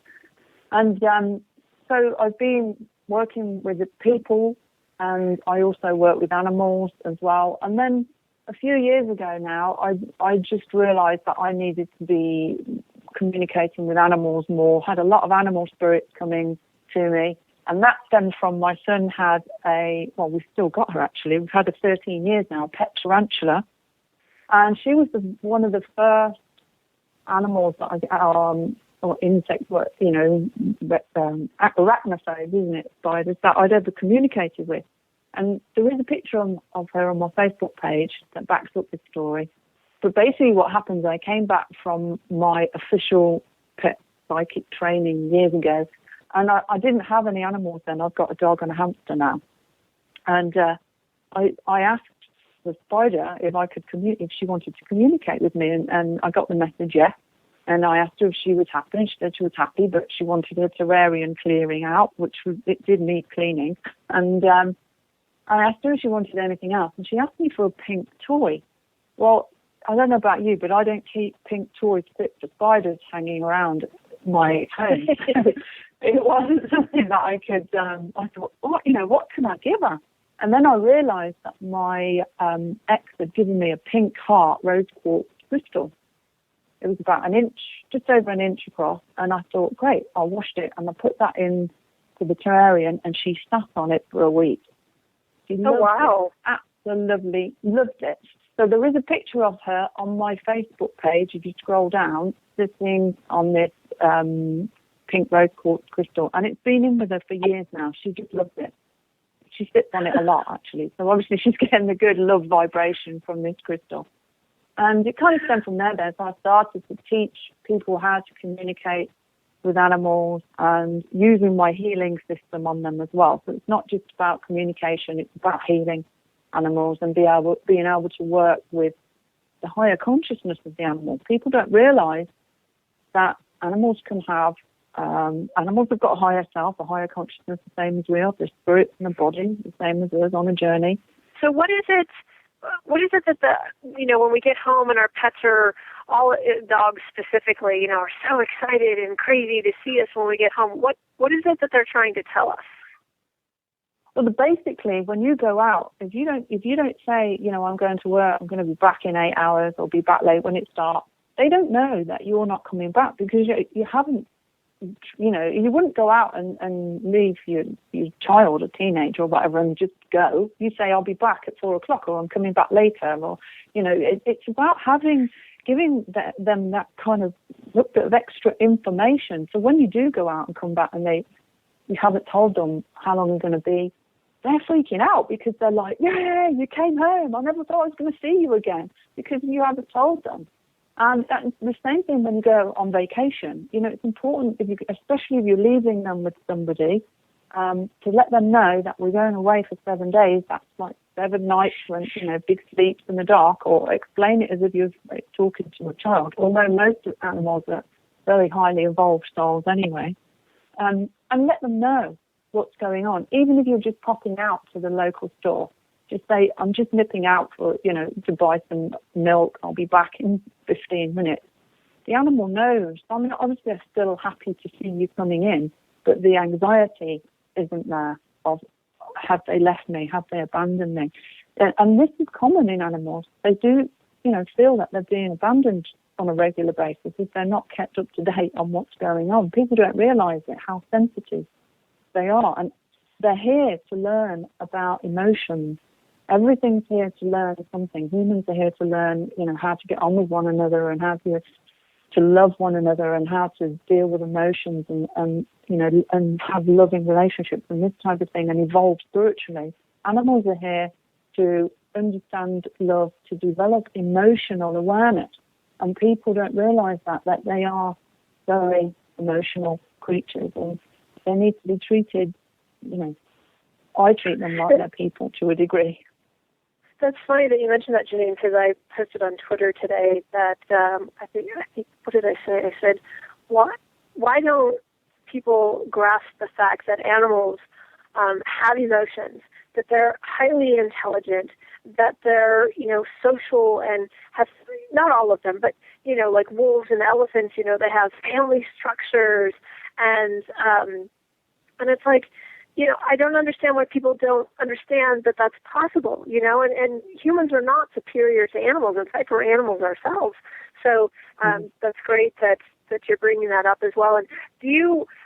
K: And so so I've been working with the people, and I also work with animals as well. And then a few years ago now, I just realized that I needed to be communicating with animals more, had a lot of animal spirits coming to me. And that stemmed from my son had we've still got her actually. We've had her 13 years now, a pet tarantula. And she was one of the first animals that or insects, arachnophobes, isn't it, spiders, that I'd ever communicated with. And there is a picture of her on my Facebook page that backs up this story. But basically what happened, I came back from my official pet psychic training years ago, and I didn't have any animals then. I've got a dog and a hamster now. And I asked the spider if she wanted to communicate with me, and I got the message, yes. And I asked her if she was happy, and she said she was happy, but she wanted her terrarium clearing out, it did need cleaning. And I asked her if she wanted anything else, and she asked me for a pink toy. Well, I don't know about you, but I don't keep pink toys fit for spiders hanging around my home. It wasn't something that I could, I thought, what can I give her? And then I realized that my ex had given me a pink heart rose quartz crystal. It was about just over an inch across. And I thought, great, I washed it and I put that in to the terrarium, and she sat on it for a week. She
H: wow.
K: Absolutely loved it. So there is a picture of her on my Facebook page, if you scroll down, sitting on this pink rose quartz crystal. And it's been in with her for years now. She just loves it. She sits on it a lot, actually. So obviously she's getting the good love vibration from this crystal. And it kind of stemmed from there then. So I started to teach people how to communicate with animals and using my healing system on them as well. So it's not just about communication, it's about healing animals and being able to work with the higher consciousness of the animal. People don't realize that animals have got a higher self, a higher consciousness, the same as we are. Their spirits and the body, the same as us on a journey.
H: So what is it that when we get home and our pets are, all dogs specifically, are so excited and crazy to see us when we get home? What is it that they're trying to tell us?
K: Well, basically, when you go out, if you don't say, I'm going to work, I'm going to be back in 8 hours, or be back late when it starts, they don't know that you're not coming back because you haven't, you wouldn't go out and leave your child or teenager or whatever and just go. You say, I'll be back at 4 o'clock, or I'm coming back later, or, it's about giving them that kind of little bit of extra information. So when you do go out and come back and you haven't told them how long you're going to be, they're freaking out because they're like, yeah, you came home. I never thought I was going to see you again because you haven't told them. And that's the same thing when you go on vacation. It's important, especially if you're leaving them with somebody, to let them know that we're going away for 7 days. That's like 7 nights when, big sleeps in the dark, or explain it as if you're talking to a child, although most animals are very highly evolved souls anyway. And let them know what's going on. Even if you're just popping out to the local store, just say, I'm just nipping out for, to buy some milk. I'll be back in 15 minutes. The animal knows. I mean, obviously they're still happy to see you coming in, but the anxiety isn't there of, have they left me? Have they abandoned me? And this is common in animals. They do, feel that they're being abandoned on a regular basis if they're not kept up to date on what's going on. People don't realize it, how sensitive they are. And they're here to learn about emotions. Everything's here to learn something. Humans are here to learn, how to get on with one another and how to love one another and how to deal with emotions and have loving relationships and this type of thing and evolve spiritually. Animals are here to understand love, to develop emotional awareness. And people don't realize that they are very emotional creatures and they need to be treated, I treat them like they're people to a degree.
H: That's funny that you mentioned that, Janine, because I posted on Twitter today that I think what did I say? I said, why don't people grasp the fact that animals have emotions, that they're highly intelligent, that they're social and have, not all of them, but like wolves and elephants, they have family structures and
C: And it's like, I don't understand why people don't understand that that's possible, and humans are not superior to animals. In fact, we're animals ourselves. So that's great that you're bringing that up as well. And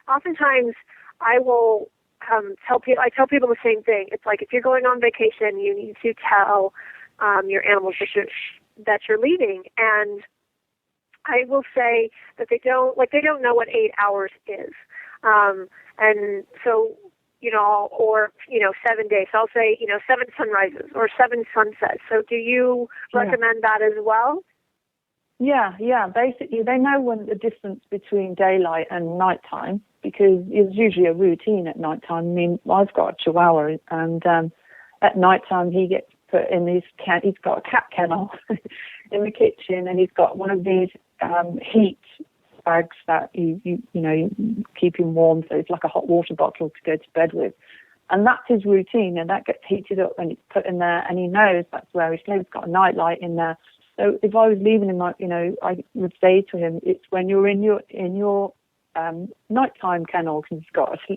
C: oftentimes I will tell people the same thing. It's like, if you're going on vacation, you need to tell your animals that you're leaving. And I will say that they don't know what 8 hours is. And so, or 7 days. So I'll say, 7 sunrises or 7 sunsets. So do you recommend that as well?
K: Yeah. Basically, they know when the difference between daylight and nighttime, because it's usually a routine at nighttime. I mean, I've got a Chihuahua, and at nighttime he gets put in his he's got a cat kennel in the kitchen, and he's got one of these heat bags that you keep him warm, so it's like a hot water bottle to go to bed with. And that's his routine, and that gets heated up and it's put in there, and he knows that's where he sleeps. He's got a night light in there. So if I was leaving him, I would say to him, it's when you're in your nighttime kennel, because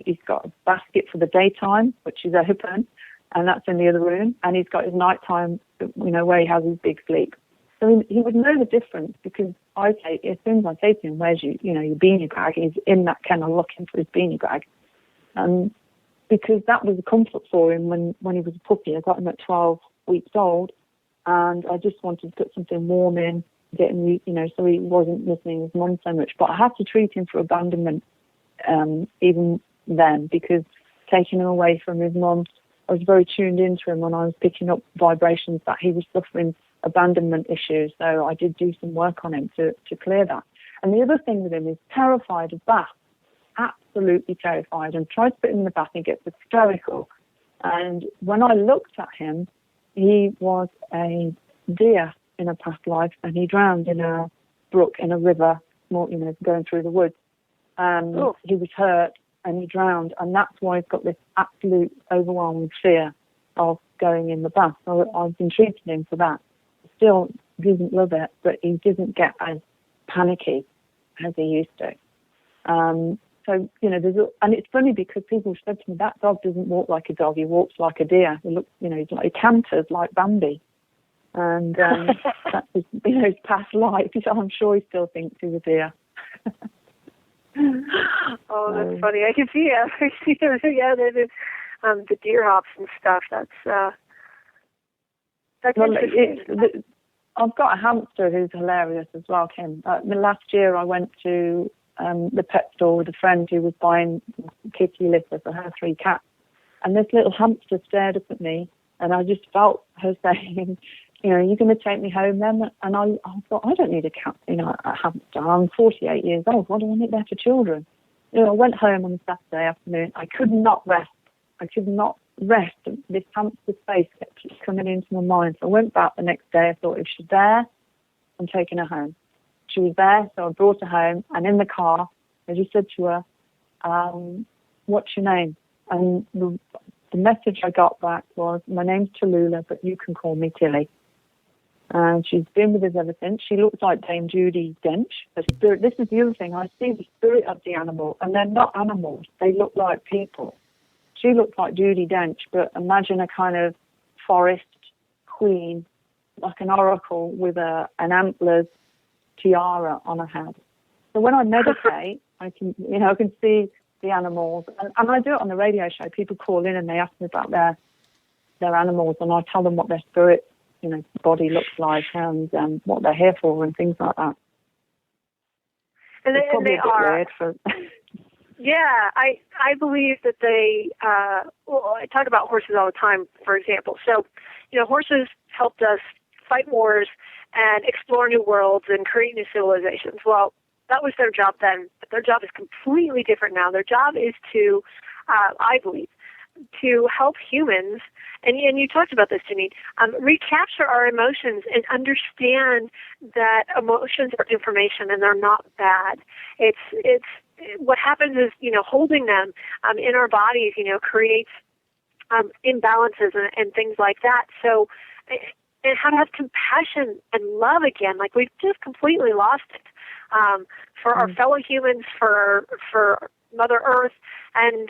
K: he's got a basket for the daytime, which is open, and that's in the other room, and he's got his nighttime, where he has his big sleep. So he would know the difference, because as soon as I say to him, where's your beanie bag, he's in that kennel looking for his beanie bag. Because that was a comfort for him when he was a puppy. I got him at 12 weeks old, and I just wanted to put something warm in, get him, so he wasn't missing his mum so much. But I had to treat him for abandonment even then, because taking him away from his mum, I was very tuned into him when I was picking up vibrations that he was suffering abandonment issues. So I did do some work on him to clear that. And the other thing with him is terrified of baths, absolutely terrified, and tries to put him in the bath and gets hysterical. And when I looked at him, he was a deer in a past life, and he drowned in a brook, in a river, going through the woods. He was hurt and he drowned, and that's why he's got this absolute overwhelming fear of going in the bath. So I've been treating him for that. Still doesn't love it, but he doesn't get as panicky as he used to. So, and it's funny because people said to me, that dog doesn't walk like a dog, he walks like a deer. He looks, he canters like Bambi. And that's his past life. So I'm sure he still thinks he's a deer.
C: Oh, that's funny. I can see it. I see it. Yeah, the deer hops and stuff. That's interesting.
K: I've got a hamster who's hilarious as well, Kim. Last year I went to the pet store with a friend who was buying kitty litter for her 3 cats. And this little hamster stared up at me, and I just felt her saying, are you going to take me home then? And I thought, I don't need a cat, a hamster. I'm 48 years old. What do I need there for children? I went home on a Saturday afternoon. I could not rest. This hamster's face kept coming into my mind. So I went back the next day. I thought, if she's there, I'm taking her home. She was there, so I brought her home. And in the car, I just said to her, what's your name? And the message I got back was, my name's Tallulah, but you can call me Tilly. And she's been with us ever since. She looks like Dame Judi Dench. Her spirit. This is the other thing. I see the spirit of the animal, and they're not animals. They look like people. She looks like Judi Dench, but imagine a kind of forest queen, like an oracle with an antlers tiara on her head. So when I meditate, I can see the animals, and I do it on the radio show. People call in and they ask me about their animals, and I tell them what their spirit body looks like, and what they're here for, and things like that.
C: And they are. Yeah, I believe that they. I talk about horses all the time, for example. So, horses helped us fight wars and explore new worlds and create new civilizations. Well, that was their job then, but their job is completely different now. Their job is to, I believe, to help humans, and you talked about this, Janine, recapture our emotions and understand that emotions are information and they're not bad. It's what happens is, holding them in our bodies, creates imbalances and things like that. So, and how to have compassion and love again, we've just completely lost it. For our fellow humans, for Mother Earth and,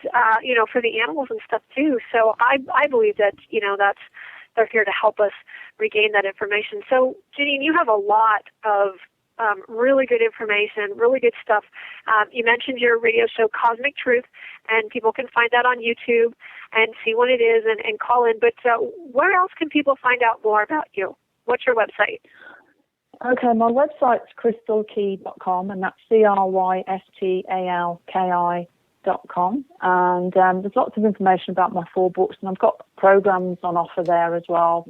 C: for the animals and stuff too. So I believe that, they're here to help us regain that information. So, Janine, you have a lot of really good information, really good stuff. You mentioned your radio show, Cosmic Truth, and people can find that on YouTube and see what it is and call in. But where else can people find out more about you? What's your website?
K: Okay, my website's crystalkey.com, and that's crystalki.com. And there's lots of information about my 4 books, and I've got programs on offer there as well: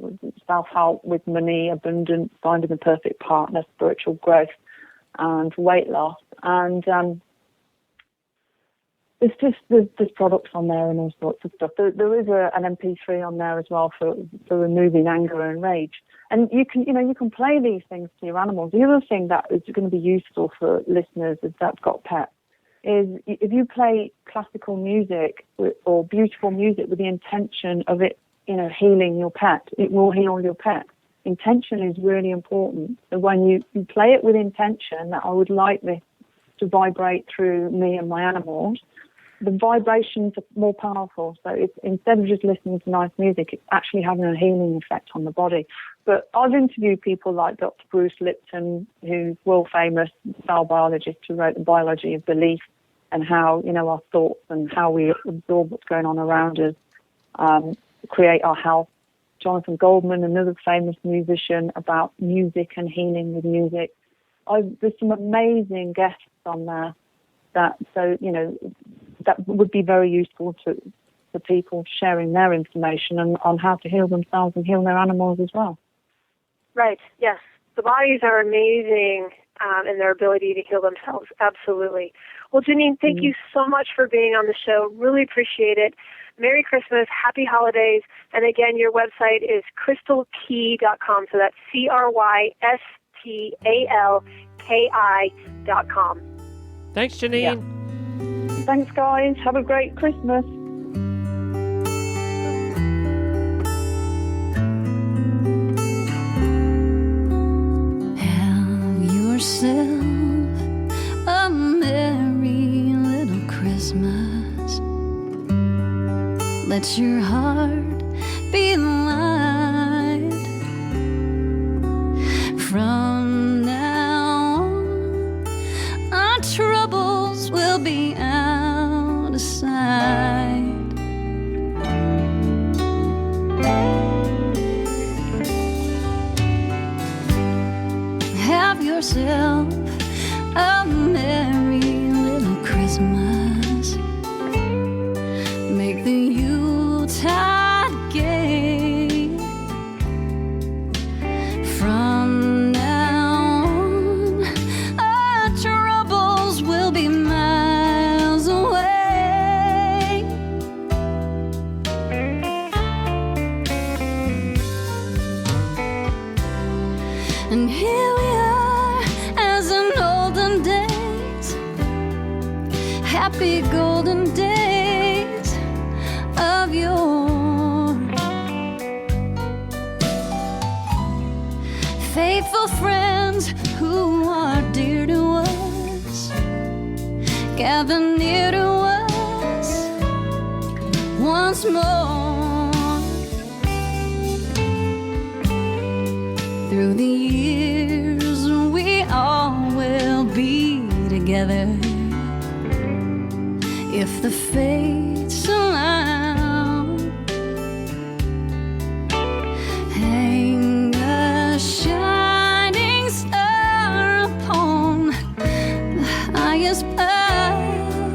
K: self-help with money, abundance, finding the perfect partner, spiritual growth, and weight loss. And there's products on there and all sorts of stuff. There is an MP3 on there as well for removing anger and rage. And you can play these things to your animals. The other thing that is going to be useful for listeners that's got pets is if you play classical music or beautiful music with the intention of it, healing your pet, it will heal your pet. Intention is really important. So when you play it with intention that I would like this to vibrate through me and my animals, the vibrations are more powerful. So it's, instead of just listening to nice music, it's actually having a healing effect on the body. But I've interviewed people like Dr. Bruce Lipton, who's world famous cell biologist who wrote The Biology of Belief, and how, our thoughts and how we absorb what's going on around us create our health. Jonathan Goldman, another famous musician, about music and healing with music. There's some amazing guests on there that would be very useful to people sharing their information on how to heal themselves and heal their animals as well.
C: Right, yes. The bodies are amazing in their ability to heal themselves, absolutely. Well, Janine, thank you so much for being on the show. Really appreciate it. Merry Christmas, Happy Holidays, and again, your website is crystalkey.com, so that's crystalki.com.
A: Thanks, Janine.
K: Yeah. Thanks, guys. Have a great Christmas.
L: Have yourself a merry little Christmas. Let your heart be light. From now on, our troubles will be out of sight. Have yourself a merry little Christmas. Make the Yuletide gay. From now on, our troubles will be miles away. And here we are as in olden days, happy golden days of yore. Faithful friends who are dear to us gather near to us once more. Through the years we all will be together if the fates allow. Hang a shining star upon the highest bough,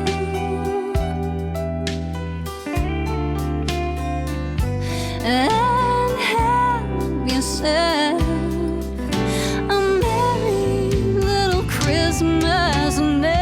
L: and have yourself a merry little Christmas now.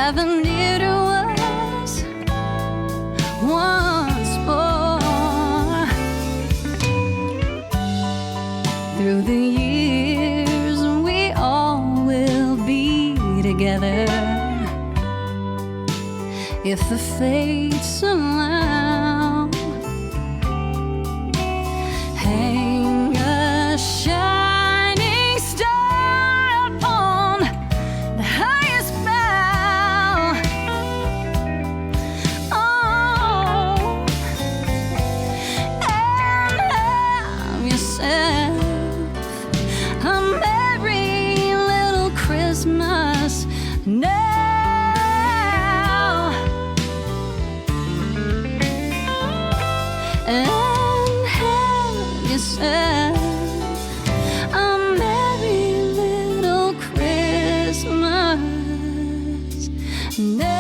L: ever near to us once more. Through the years, we all will be together if the fates allow. Hang a shining star upon the highest bough. Oh, and have yourself a merry little Christmas now. And have yourself a merry little Christmas now.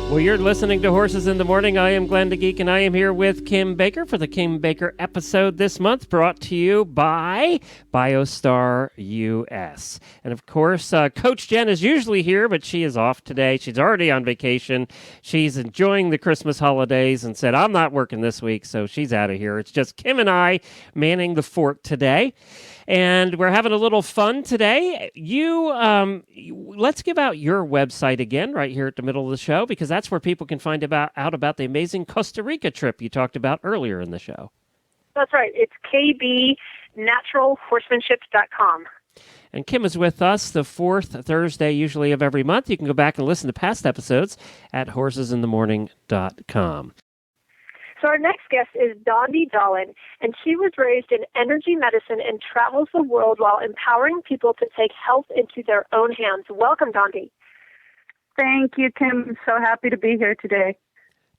A: Well, you're listening to Horses in the Morning. I am Glenn the Geek, and I am here with Kim Baker for the Kim Baker episode this month, brought to you by BioStar US. And of course, Coach Jen is usually here, but she is off today. She's already on vacation. She's enjoying the Christmas holidays and said, I'm not working this week, so she's out of here. It's just Kim and I manning the fort today. And we're having a little fun today. Let's give out your website again right here at the middle of the show, because that's where people can find out about the amazing Costa Rica trip you talked about earlier in the show.
C: That's right. It's kbnaturalhorsemanship.com.
A: And Kim is with us the fourth Thursday, usually, of every month. You can go back and listen to past episodes at horsesinthemorning.com.
C: So our next guest is Dondi Dahlin, and she was raised in energy medicine and travels the world while empowering people to take health into their own hands. Welcome, Dondi.
K: Thank you, Kim. I'm so happy to be here today.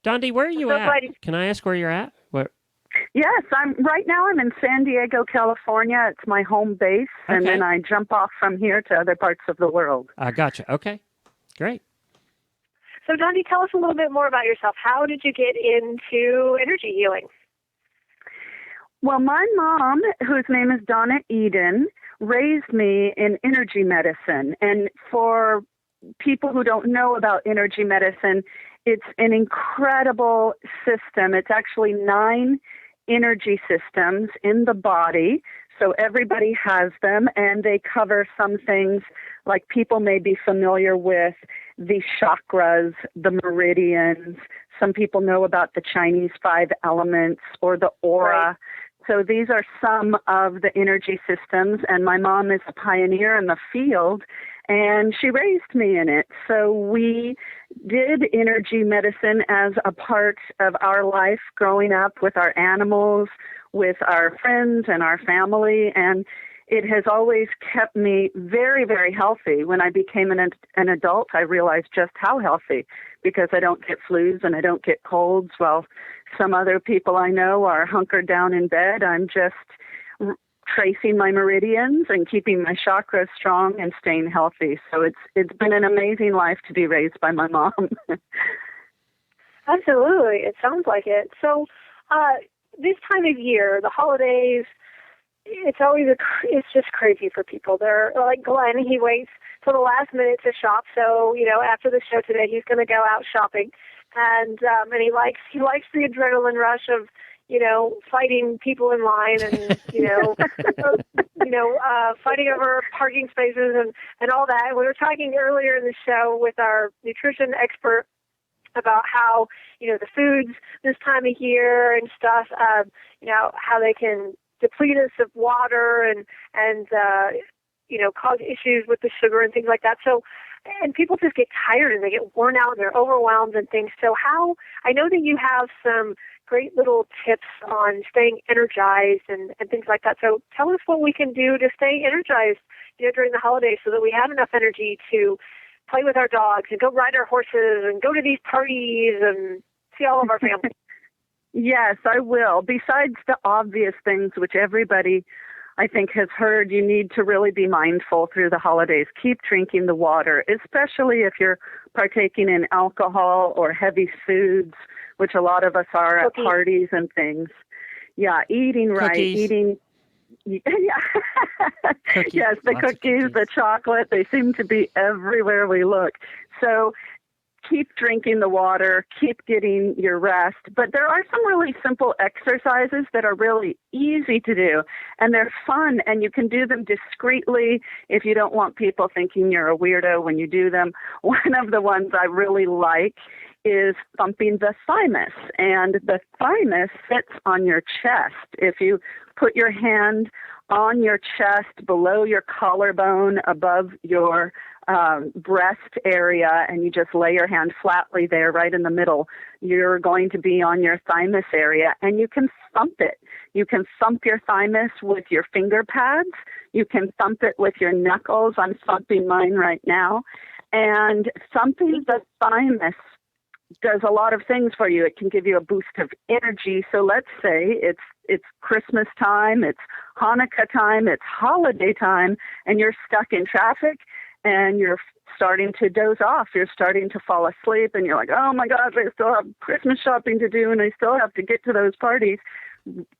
A: Dondi, where are you at? Can I ask where you're at? Where?
K: Yes, I'm in San Diego, California. It's my home base, and then I jump off from here to other parts of the world.
A: I gotcha. Okay, great.
C: So, Dondi, tell us a little bit more about yourself. How did you get into energy healing?
K: Well, my mom, whose name is Donna Eden, raised me in energy medicine. And for people who don't know about energy medicine, it's an incredible system. It's actually 9 energy systems in the body. So everybody has them, and they cover some things like people may be familiar with the chakras, the meridians. Some people know about the Chinese 5 elements or the aura. Right. So these are some of the energy systems, and my mom is a pioneer in the field, and she raised me in it. So we did energy medicine as a part of our life growing up with our animals, with our friends and our family, and it has always kept me very, very healthy. When I became an adult, I realized just how healthy, because I don't get flus and I don't get colds, while some other people I know are hunkered down in bed. I'm just tracing my meridians and keeping my chakras strong and staying healthy. So it's been an amazing life to be raised by my mom.
C: Absolutely. It sounds like it. So this time of year, the holidays, it's just crazy for people. They're like Glenn, he waits till the last minute to shop. So, after the show today, he's going to go out shopping. And he likes the adrenaline rush of, fighting people in line and, fighting over parking spaces and all that. And we were talking earlier in the show with our nutrition expert about how, the foods this time of year and stuff, how they can deplete us of water and cause issues with the sugar and things like that. So, and people just get tired and they get worn out and they're overwhelmed and things. So I know that you have some great little tips on staying energized and things like that. So tell us what we can do to stay energized, during the holidays so that we have enough energy to play with our dogs and go ride our horses and go to these parties and see all of our family.
K: Yes, I will. Besides the obvious things which everybody I think, has heard you need to really be mindful through the holidays. Keep drinking the water, especially if you're partaking in alcohol or heavy foods, which a lot of us are at parties and things. Yeah, eating right,
A: Cookies.
K: eating. Yeah. Yes, the cookies, the chocolate, they seem to be everywhere we look. So keep drinking the water, keep getting your rest. But there are some really simple exercises that are really easy to do, and they're fun, and you can do them discreetly if you don't want people thinking you're a weirdo when you do them. One of the ones I really like is thumping the thymus, and the thymus sits on your chest. If you put your hand on your chest, below your collarbone, above your breast area, and you just lay your hand flatly there right in the middle, you're going to be on your thymus area, and you can thump it. You can thump your thymus with your finger pads. You can thump it with your knuckles. I'm thumping mine right now. And thumping the thymus does a lot of things for you. It can give you a boost of energy. So let's say it's Christmas time, it's Hanukkah time, it's holiday time, and you're stuck in traffic and you're starting to doze off. You're starting to fall asleep, and you're like, oh my God, I still have Christmas shopping to do, and I still have to get to those parties.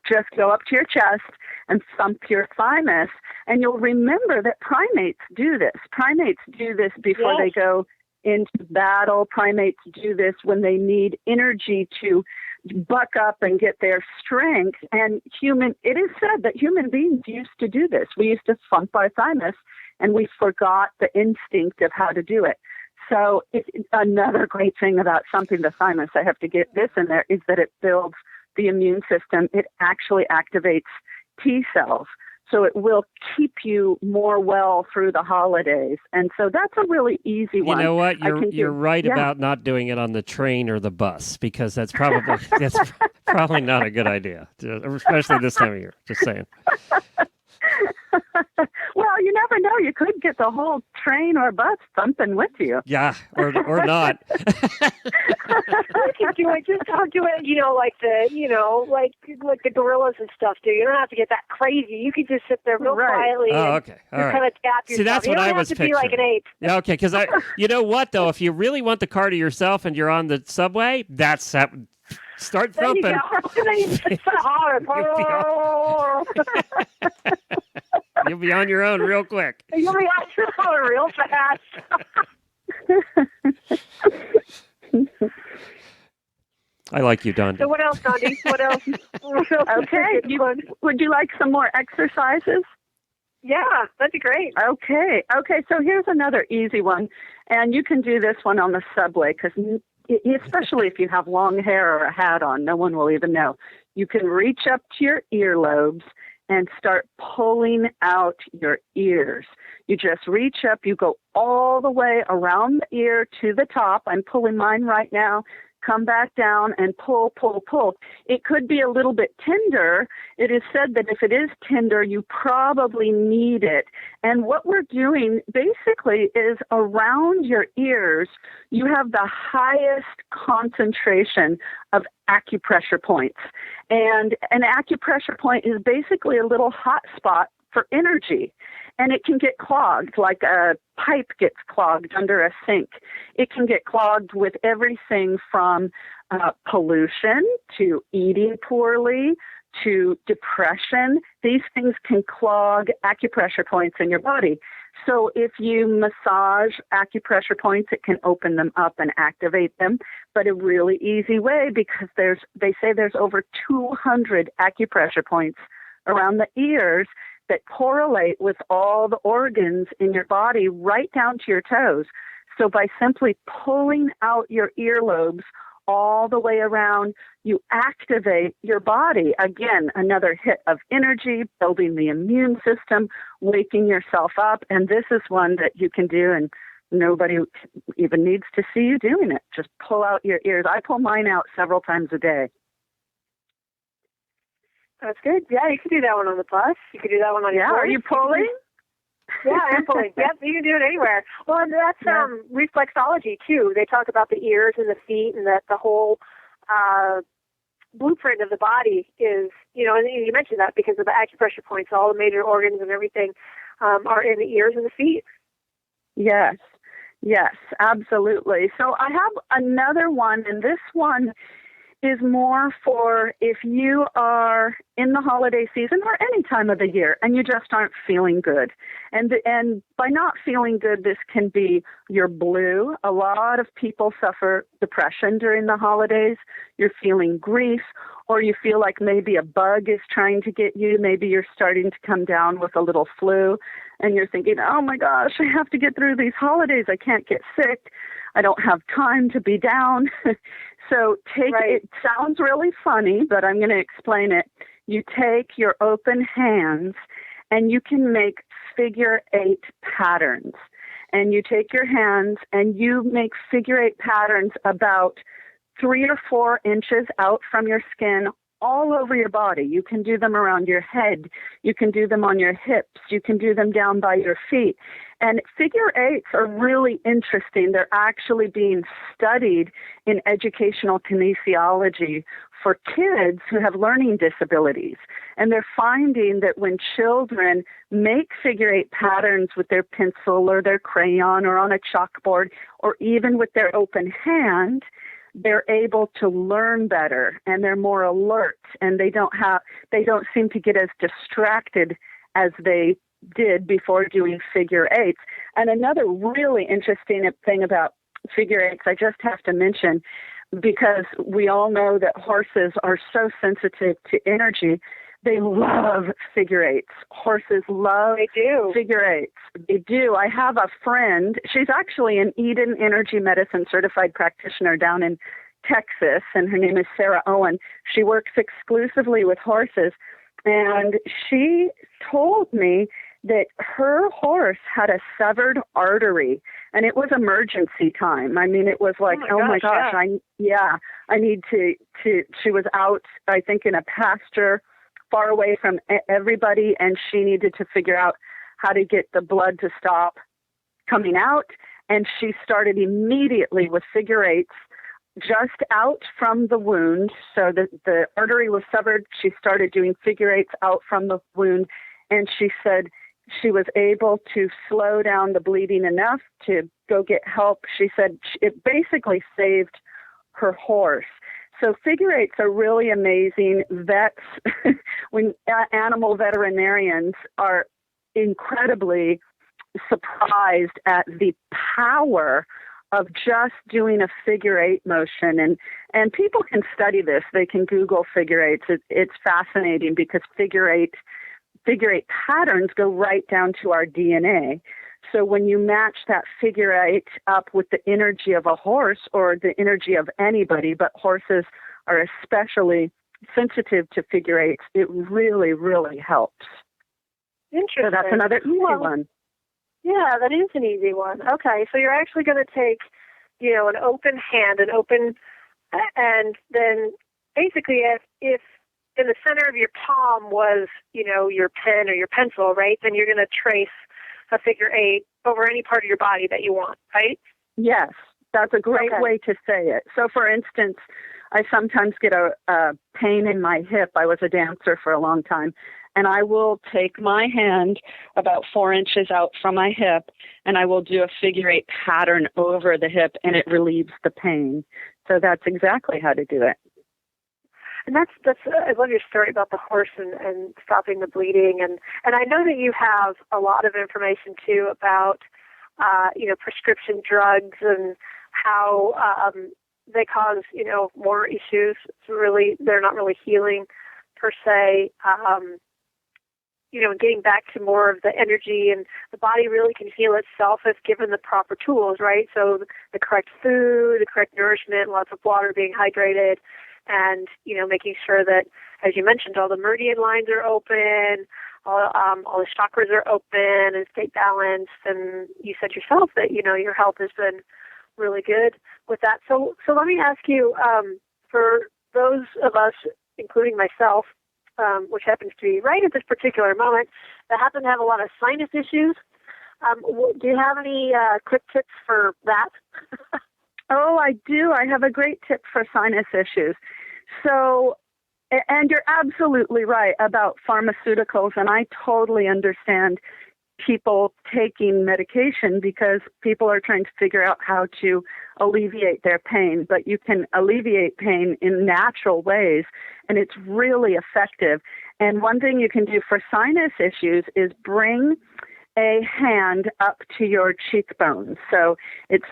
K: Just go up to your chest and thump your thymus, and you'll remember that primates do this. Primates do this before they go into battle. Primates do this when they need energy to buck up and get their strength. And it is said that human beings used to do this. We used to thump our thymus, and we forgot the instinct of how to do it. So it's another great thing about thumping the thymus, I have to get this in there, is that it builds the immune system. It actually activates T cells. So it will keep you more well through the holidays. And so that's a really easy one.
A: You know what? You're right about not doing it on the train or the bus, because that's probably not a good idea, especially this time of year. Just saying.
K: Well, you never know. You could get the whole train or bus thumping with you.
A: Yeah, or not.
H: You can do it. Just don't do it. Like the gorillas and stuff do. You don't have to get that crazy. You can just sit there real quietly.
A: Oh, okay. All right.
H: Kind of tap yourself.
A: See, that's what I was
H: picturing. You don't have to be like an ape.
A: Yeah, okay. Because you know what though, if you really want the car to yourself and you're on the subway, start thumping.
H: There you go. Then you
A: You'll be on your own real quick.
H: You'll be on your own real fast.
A: I like you, Dondi.
H: So what else, Dondi? What else?
K: Okay. Would you like some more exercises?
H: Yeah, that'd be great.
K: Okay. So here's another easy one. And you can do this one on the subway, because especially if you have long hair or a hat on, no one will even know. You can reach up to your earlobes and start pulling out your ears. You just reach up, you go all the way around the ear to the top. I'm pulling mine right now. Come back down and pull, pull, pull. It could be a little bit tender. It is said that if it is tender, you probably need it. And what we're doing basically is around your ears, you have the highest concentration of acupressure points. And an acupressure point is basically a little hot spot for energy. And it can get clogged, like a pipe gets clogged under a sink. It can get clogged with everything from pollution to eating poorly to depression. These things can clog acupressure points in your body. So if you massage acupressure points, it can open them up and activate them. But a really easy way, because they say there's over 200 acupressure points around the ears that correlate with all the organs in your body right down to your toes. So by simply pulling out your earlobes all the way around, you activate your body. Again, another hit of energy, building the immune system, waking yourself up. And this is one that you can do, and nobody even needs to see you doing it. Just pull out your ears. I pull mine out several times a day.
H: That's good. Yeah, you can do that one on the bus. You can do that one on your
K: Are you pulling?
H: Yeah, I'm pulling. Yep, you can do it anywhere. Well, and that's reflexology, too. They talk about the ears and the feet, and that the whole
C: blueprint of the body is, and you mentioned that because of the acupressure points, all the major organs and everything are in the ears and the feet.
K: Yes, absolutely. So I have another one, and this one is more for if you are in the holiday season or any time of the year and you just aren't feeling good. And by not feeling good, this can be you're blue. A lot of people suffer depression during the holidays. You're feeling grief, or you feel like maybe a bug is trying to get you. Maybe you're starting to come down with a little flu and you're thinking, oh my gosh, I have to get through these holidays. I can't get sick. I don't have time to be down. So it sounds really funny, but I'm going to explain it. You take your open hands and you can make figure 8 patterns. And you take your hands and you make figure 8 patterns about 3 or 4 inches out from your skin all over your body. You can do them around your head. You can do them on your hips. You can do them down by your feet. And figure 8s are really interesting. They're actually being studied in educational kinesiology for kids who have learning disabilities. And they're finding that when children make figure 8 patterns with their pencil or their crayon or on a chalkboard or even with their open hand, they're able to learn better and they're more alert, and they don't seem to get as distracted as they did before doing figure 8s. And another really interesting thing about figure 8s, I just have to mention, because we all know that horses are so sensitive to energy, they love figure 8s. Horses love figure 8s. They do. I have a friend. She's actually an Eden Energy Medicine certified practitioner down in Texas, and her name is Sarah Owen. She works exclusively with horses, and she told me that her horse had a severed artery, and it was emergency time. I mean, it was like, oh my gosh, I need to. She was out, I think, in a pasture far away from everybody, and she needed to figure out how to get the blood to stop coming out. And she started immediately with figure 8s just out from the wound. So the artery was severed. She started doing figure 8s out from the wound, and she said she was able to slow down the bleeding enough to go get help. She said it basically saved her horse. So figure 8s are really amazing. Vets, when animal veterinarians are incredibly surprised at the power of just doing a figure 8 motion. And people can study this. They can Google figure 8s. It's fascinating because figure 8 patterns go right down to our DNA. So when you match that figure 8 up with the energy of a horse or the energy of anybody, but horses are especially sensitive to figure 8s, it really, really helps.
C: Interesting.
K: So that's another easy one.
C: Yeah, that is an easy one. Okay, so you're actually going to take, an open hand, and then basically if in the center of your palm was, your pen or your pencil, right, then you're going to trace a figure 8 over any part of your body that you want, right?
K: Yes, that's a great way to say it. So, for instance, I sometimes get a pain in my hip. I was a dancer for a long time, and I will take my hand about 4 inches out from my hip, and I will do a figure 8 pattern over the hip, and it relieves the pain. So that's exactly how to do it.
C: And that's I love your story about the horse and stopping the bleeding, and I know that you have a lot of information too about prescription drugs and how they cause more issues. They're not really healing per se. Getting back to more of the energy, and the body really can heal itself if given the proper tools, right? So the correct food, the correct nourishment, lots of water, being hydrated. And, making sure that, as you mentioned, all the meridian lines are open, all the chakras are open and stay balanced. And you said yourself that, your health has been really good with that. So let me ask you, for those of us, including myself, which happens to be right at this particular moment, that happen to have a lot of sinus issues, do you have any quick tips for that?
K: Oh, I do. I have a great tip for sinus issues. So And you're absolutely right about pharmaceuticals, and I totally understand people taking medication because people are trying to figure out how to alleviate their pain, but you can alleviate pain in natural ways, and it's really effective. And one thing you can do for sinus issues is bring a hand up to your cheekbones. So it's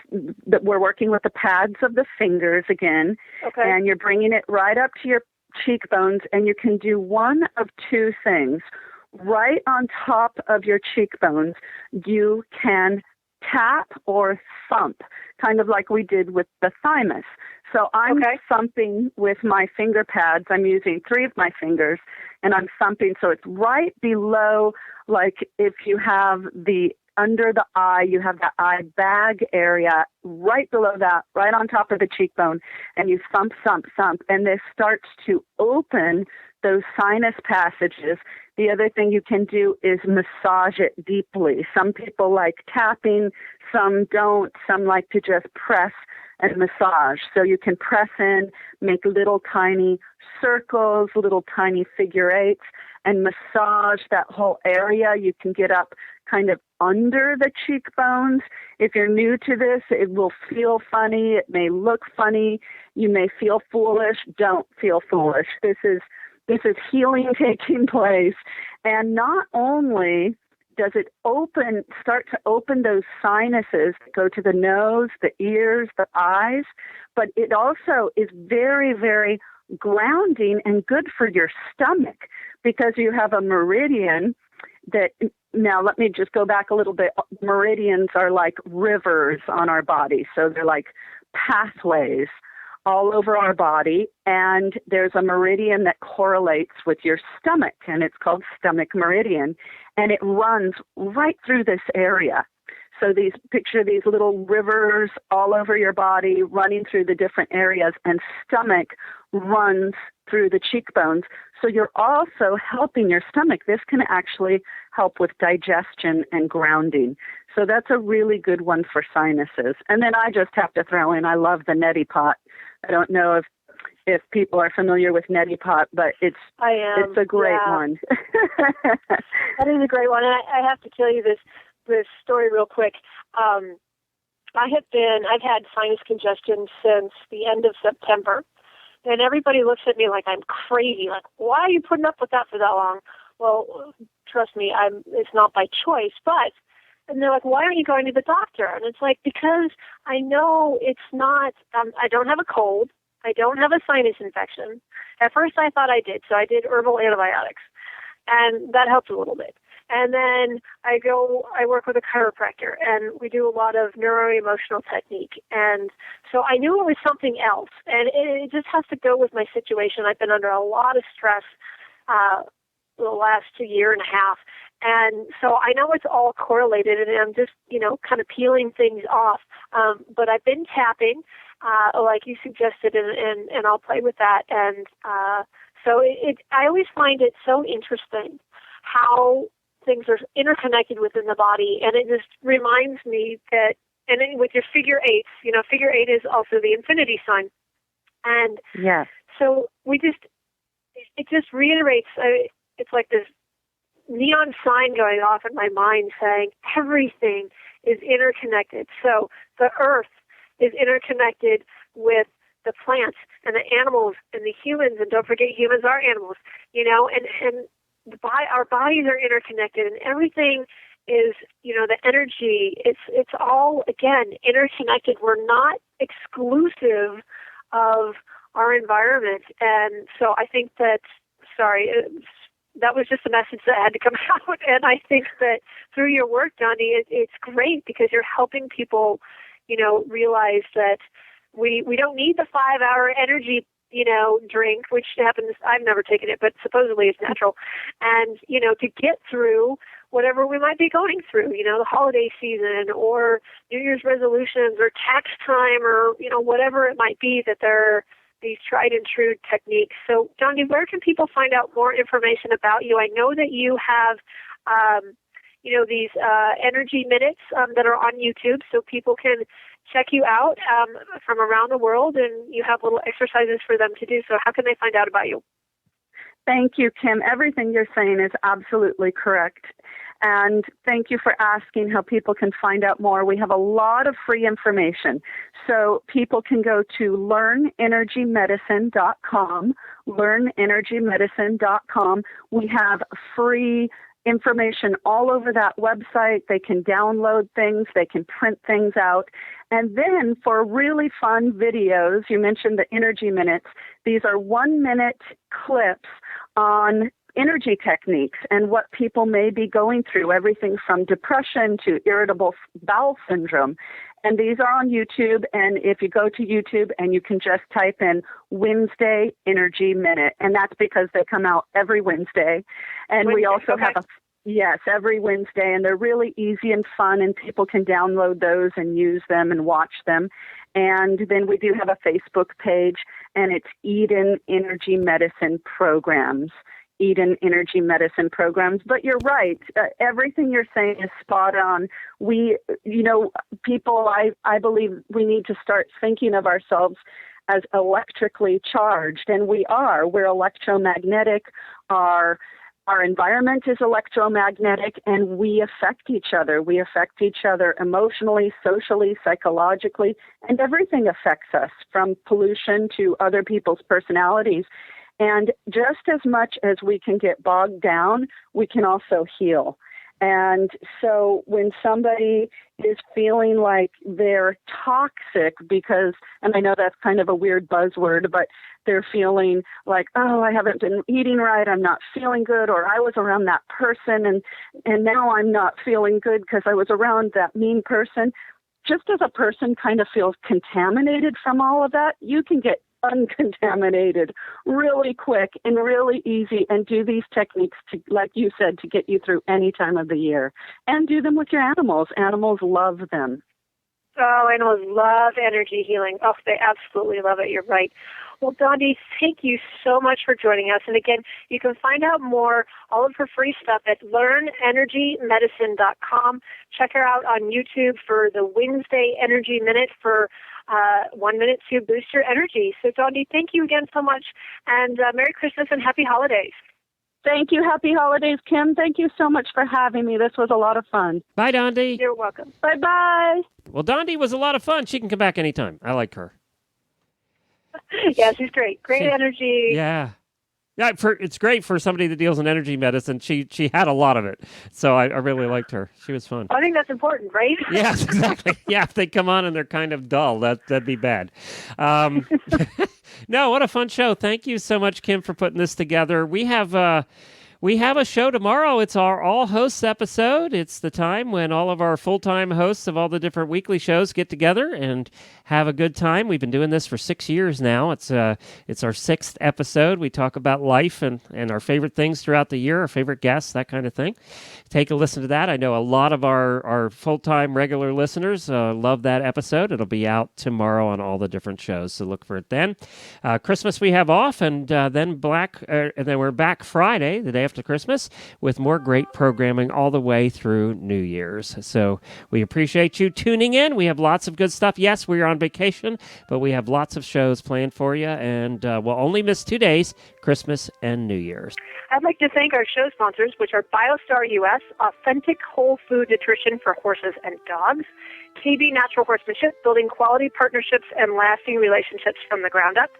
K: that we're working with the pads of the fingers again, and you're bringing it right up to your cheekbones, and you can do one of two things. Right on top of your cheekbones, you can tap or thump, kind of like we did with the thymus. So I'm thumping with my finger pads. I'm using 3 of my fingers, and I'm thumping. So it's right below, like if you have under the eye, you have that eye bag area right below that, right on top of the cheekbone, and you thump, thump, thump, and this starts to open those sinus passages. The other thing you can do is massage it deeply. Some people like tapping, some don't. Some like to just press and massage. So you can press in, make little tiny circles, little tiny figure eights, and massage that whole area. You can get up kind of under the cheekbones. If you're new to this, it will feel funny. It may look funny. You may feel foolish. Don't feel foolish. This is healing taking place. And not only does it start to open those sinuses that go to the nose, the ears, the eyes, but it also is very, very grounding and good for your stomach because you have a meridian that, now let me just go back a little bit. Meridians are like rivers on our body. So they're like pathways all over our body, and there's a meridian that correlates with your stomach, and it's called stomach meridian, and it runs right through this area. So picture these little rivers all over your body running through the different areas, and stomach runs through the cheekbones. So you're also helping your stomach. This can actually help with digestion and grounding. So that's a really good one for sinuses. And then I just have to throw in, I love the neti pot. I don't know if people are familiar with neti pot, but it's a great one.
H: That is a great one. And I have to tell you this story real quick. I've had sinus congestion since the end of September, and everybody looks at me like I'm crazy. Like, why are you putting up with that for that long? Well, trust me, it's not by choice, and they're like, why aren't you going to the doctor? And it's like, because I know it's not, I don't have a cold. I don't have a sinus infection. At first I thought I did, so I did herbal antibiotics, and that helped a little bit. And then I work with a chiropractor, and we do a lot of neuro-emotional technique. And so I knew it was something else, and it just has to go with my situation. I've been under a lot of stress the last year and a half. And so I know it's all correlated, and I'm just, kind of peeling things off. But I've been tapping, like you suggested, and I'll play with that. And so I always find it so interesting how things are interconnected within the body. And it just reminds me that, and then with your figure eights, figure eight is also the infinity sign. And so it just reiterates, it's like this neon sign going off in my mind saying everything is interconnected. So the earth is interconnected with the plants and the animals and the humans, and don't forget humans are animals, and our bodies are interconnected, and everything is, the energy, it's all, again, interconnected. We're not exclusive of our environment. And so I think that was just a message that had to come out. And I think that through your work, Dondi, it's great because you're helping people, realize that we don't need the 5-hour energy, drink, which happens, I've never taken it, but supposedly it's natural. And, to get through whatever we might be going through, the holiday season or New Year's resolutions or tax time or, whatever it might be, that there are these tried and true techniques. So, Dondi, where can people find out more information about you? I know that you have, these energy minutes that are on YouTube, so people can check you out from around the world, and you have little exercises for them to do. So how can they find out about you?
K: Thank you, Kim. Everything you're saying is absolutely correct. And thank you for asking how people can find out more. We have a lot of free information. So people can go to learnenergymedicine.com, learnenergymedicine.com. We have free information all over that website. They can download things, they can print things out. And then for really fun videos, you mentioned the energy minutes. These are 1-minute clips on energy techniques and what people may be going through, everything from depression to irritable bowel syndrome. And these are on YouTube. And if you go to YouTube and you can just type in Wednesday Energy Minute, and that's because they come out every Wednesday. And we also have every Wednesday, and they're really easy and fun, and people can download those and use them and watch them. And then we do have a Facebook page, and it's Eden Energy Medicine Programs. Eden Energy Medicine Programs. But you're right. Everything you're saying is spot on. People, I believe we need to start thinking of ourselves as electrically charged, and we are. We're electromagnetic. Our environment is electromagnetic, and we affect each other. We affect each other emotionally, socially, psychologically, and everything affects us, from pollution to other people's personalities. And just as much as we can get bogged down, we can also heal. And so when somebody is feeling like they're toxic because, and I know that's kind of a weird buzzword, but they're feeling like, oh, I haven't been eating right, I'm not feeling good, or I was around that person and now I'm not feeling good because I was around that mean person. Just as a person kind of feels contaminated from all of that, you can get uncontaminated really quick and really easy, and do these techniques to, like you said, to get you through any time of the year. And do them with your animals. Animals love them.
H: Oh, animals love energy healing. Oh, they absolutely love it. You're right. Well, Dondi, thank you so much for joining us. And again, you can find out more, all of her free stuff at learnenergymedicine.com. Check her out on YouTube for the Wednesday Energy Minute for 1 minute to boost your energy. So, Dondi, thank you again so much. And Merry Christmas and Happy Holidays.
K: Thank you. Happy holidays, Kim. Thank you so much for having me. This was a lot of fun.
A: Bye, Dondi.
H: You're welcome.
K: Bye-bye.
A: Well, Dondi was a lot of fun. She can come back anytime. I like her.
H: Yeah, she's great. Great energy.
A: Yeah. Yeah, it's great for somebody that deals in energy medicine. She had a lot of it, so I really liked her. She was fun.
H: I think that's important, right?
A: Yes, exactly. Yeah, if they come on and they're kind of dull, that'd be bad. No, what a fun show. Thank you so much, Kim, for putting this together. We have a show tomorrow. It's our all hosts episode. It's the time when all of our full-time hosts of all the different weekly shows get together and have a good time. We've been doing this for 6 years now. It's our 6th episode. We talk about life and our favorite things throughout the year, our favorite guests, that kind of thing. Take a listen to that. I know a lot of our full-time regular listeners love that episode. It'll be out tomorrow on all the different shows, so look for it then. Christmas we have off, and then we're back Friday, the day after Christmas, with more great programming all the way through New Year's. So we appreciate you tuning in. We have lots of good stuff. Yes, we are on vacation, but we have lots of shows planned for you, and we'll only miss 2 days, Christmas and New Year's.
H: I'd like to thank our show sponsors, which are BioStar US, authentic whole food nutrition for horses and dogs, KB Natural Horsemanship, building quality partnerships and lasting relationships from the ground up,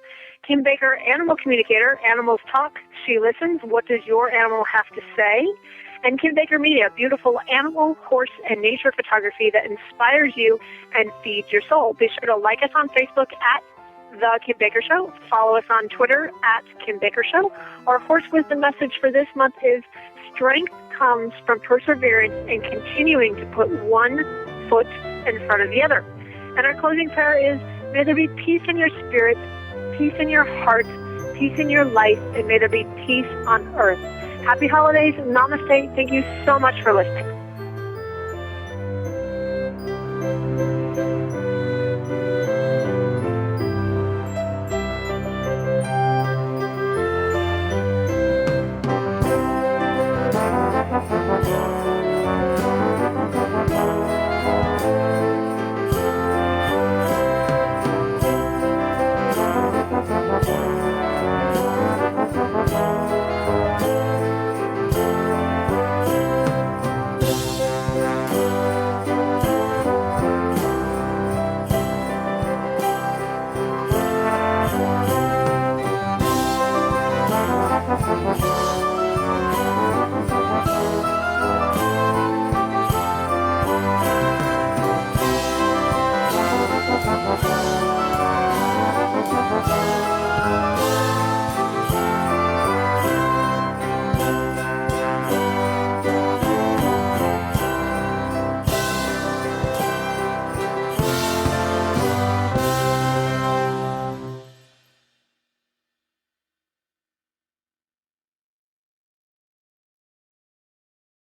H: Kim Baker, Animal Communicator, Animals Talk, She Listens, What Does Your Animal Have to Say? And Kim Baker Media, beautiful animal, horse, and nature photography that inspires you and feeds your soul. Be sure to like us on Facebook at The Kim Baker Show. Follow us on Twitter at Kim Baker Show. Our horse wisdom message for this month is strength comes from perseverance and continuing to put one foot in front of the other. And our closing prayer is, may there be peace in your spirit, peace in your heart, peace in your life, and may there be peace on earth. Happy holidays. Namaste. Thank you so much for listening.